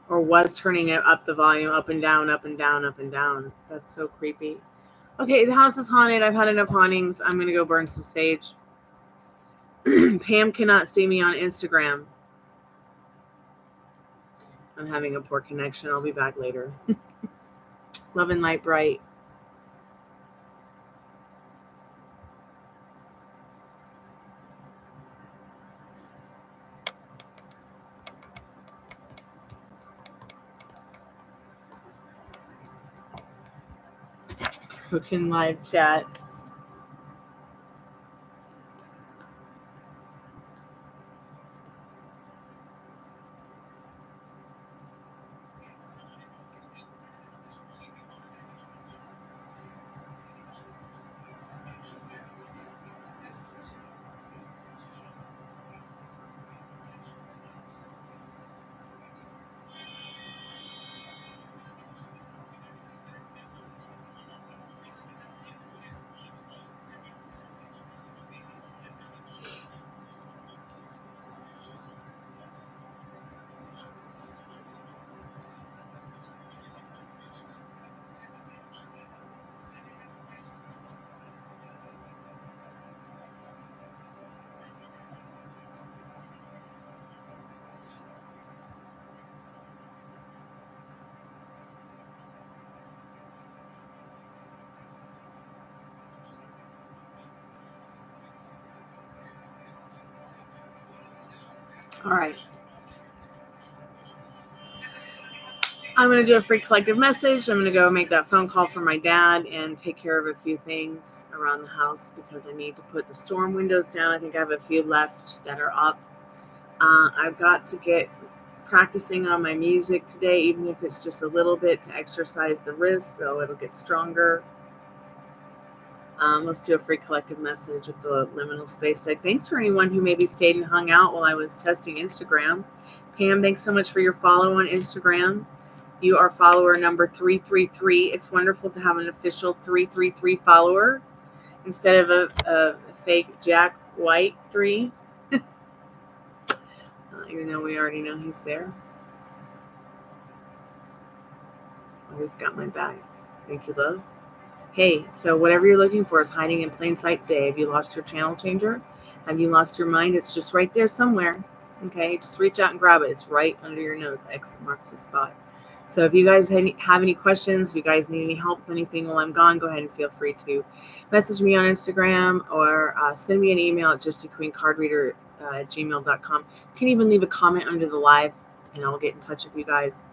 or was turning it up the volume, up and down, up and down, up and down. That's so creepy. Okay, the house is haunted. I've had enough hauntings. I'm going to go burn some sage. Pam cannot see me on Instagram. I'm having a poor connection. I'll be back later. Love and light bright. Cooking live chat. All right. I'm going to do a free collective message. I'm going to go make that phone call for my dad and take care of a few things around the house because I need to put the storm windows down. I think I have a few left that are up. I've got to get practicing on my music today, even if it's just a little bit, to exercise the wrist so it'll get stronger. Let's do a free collective message with the liminal space side. Thanks for anyone who maybe stayed and hung out while I was testing Instagram. Pam, thanks so much for your follow on Instagram. You are follower number 333. It's wonderful to have an official 333 follower instead of a fake Jack White 3. Even though we already know he's there. Always got my back. Thank you, love. Hey, so whatever you're looking for is hiding in plain sight today. Have you lost your channel changer? Have you lost your mind? It's just right there somewhere. Okay, just reach out and grab it. It's right under your nose. X marks the spot. So if you guys have any questions, if you guys need any help with anything while I'm gone, go ahead and feel free to message me on Instagram or send me an email at gypsyqueencardreader@gmail.com. You can even leave a comment under the live and I'll get in touch with you guys.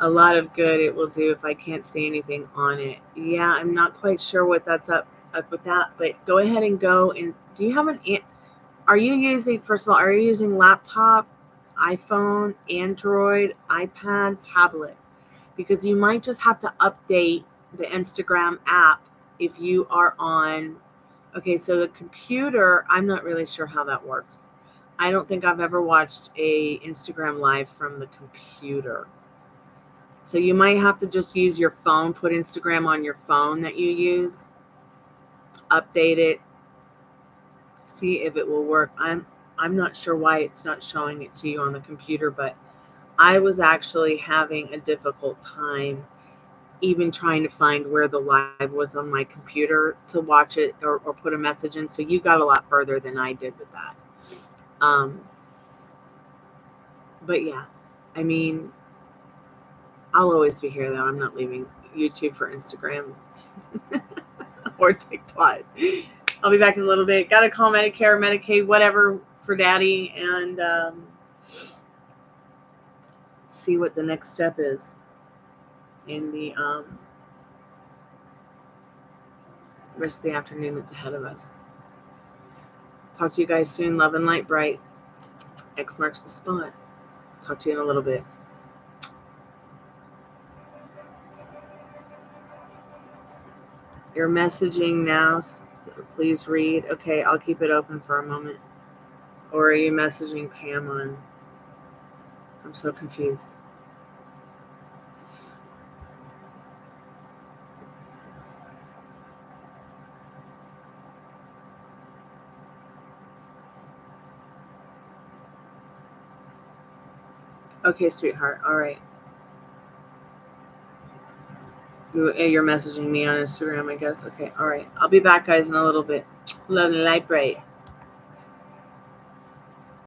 A lot of good it will do if I can't see anything on it. Yeah, I'm not quite sure what that's up with that, but go ahead and go. And do you have are you using, first of all, are you using laptop, iPhone, Android, iPad, tablet? Because you might just have to update the Instagram app if you are on, okay, so the computer, I'm not really sure how that works. I don't think I've ever watched a Instagram live from the computer. So you might have to just use your phone, put Instagram on your phone that you use, update it, see if it will work. I'm not sure why it's not showing it to you on the computer, but I was actually having a difficult time even trying to find where the live was on my computer to watch it or put a message in. So you got a lot further than I did with that. But yeah, I mean, I'll always be here though. I'm not leaving YouTube for Instagram or TikTok. I'll be back in a little bit. Got to call Medicare, Medicaid, whatever for Daddy, and see what the next step is in the rest of the afternoon that's ahead of us. Talk to you guys soon. Love and light bright. X marks the spot. Talk to you in a little bit. You're messaging now, so please read. Okay, I'll keep it open for a moment. Or are you messaging Pam on? I'm so confused. Okay, sweetheart. All right. You're messaging me on Instagram, I guess. Okay, all right. I'll be back, guys, in a little bit. Love and light bright.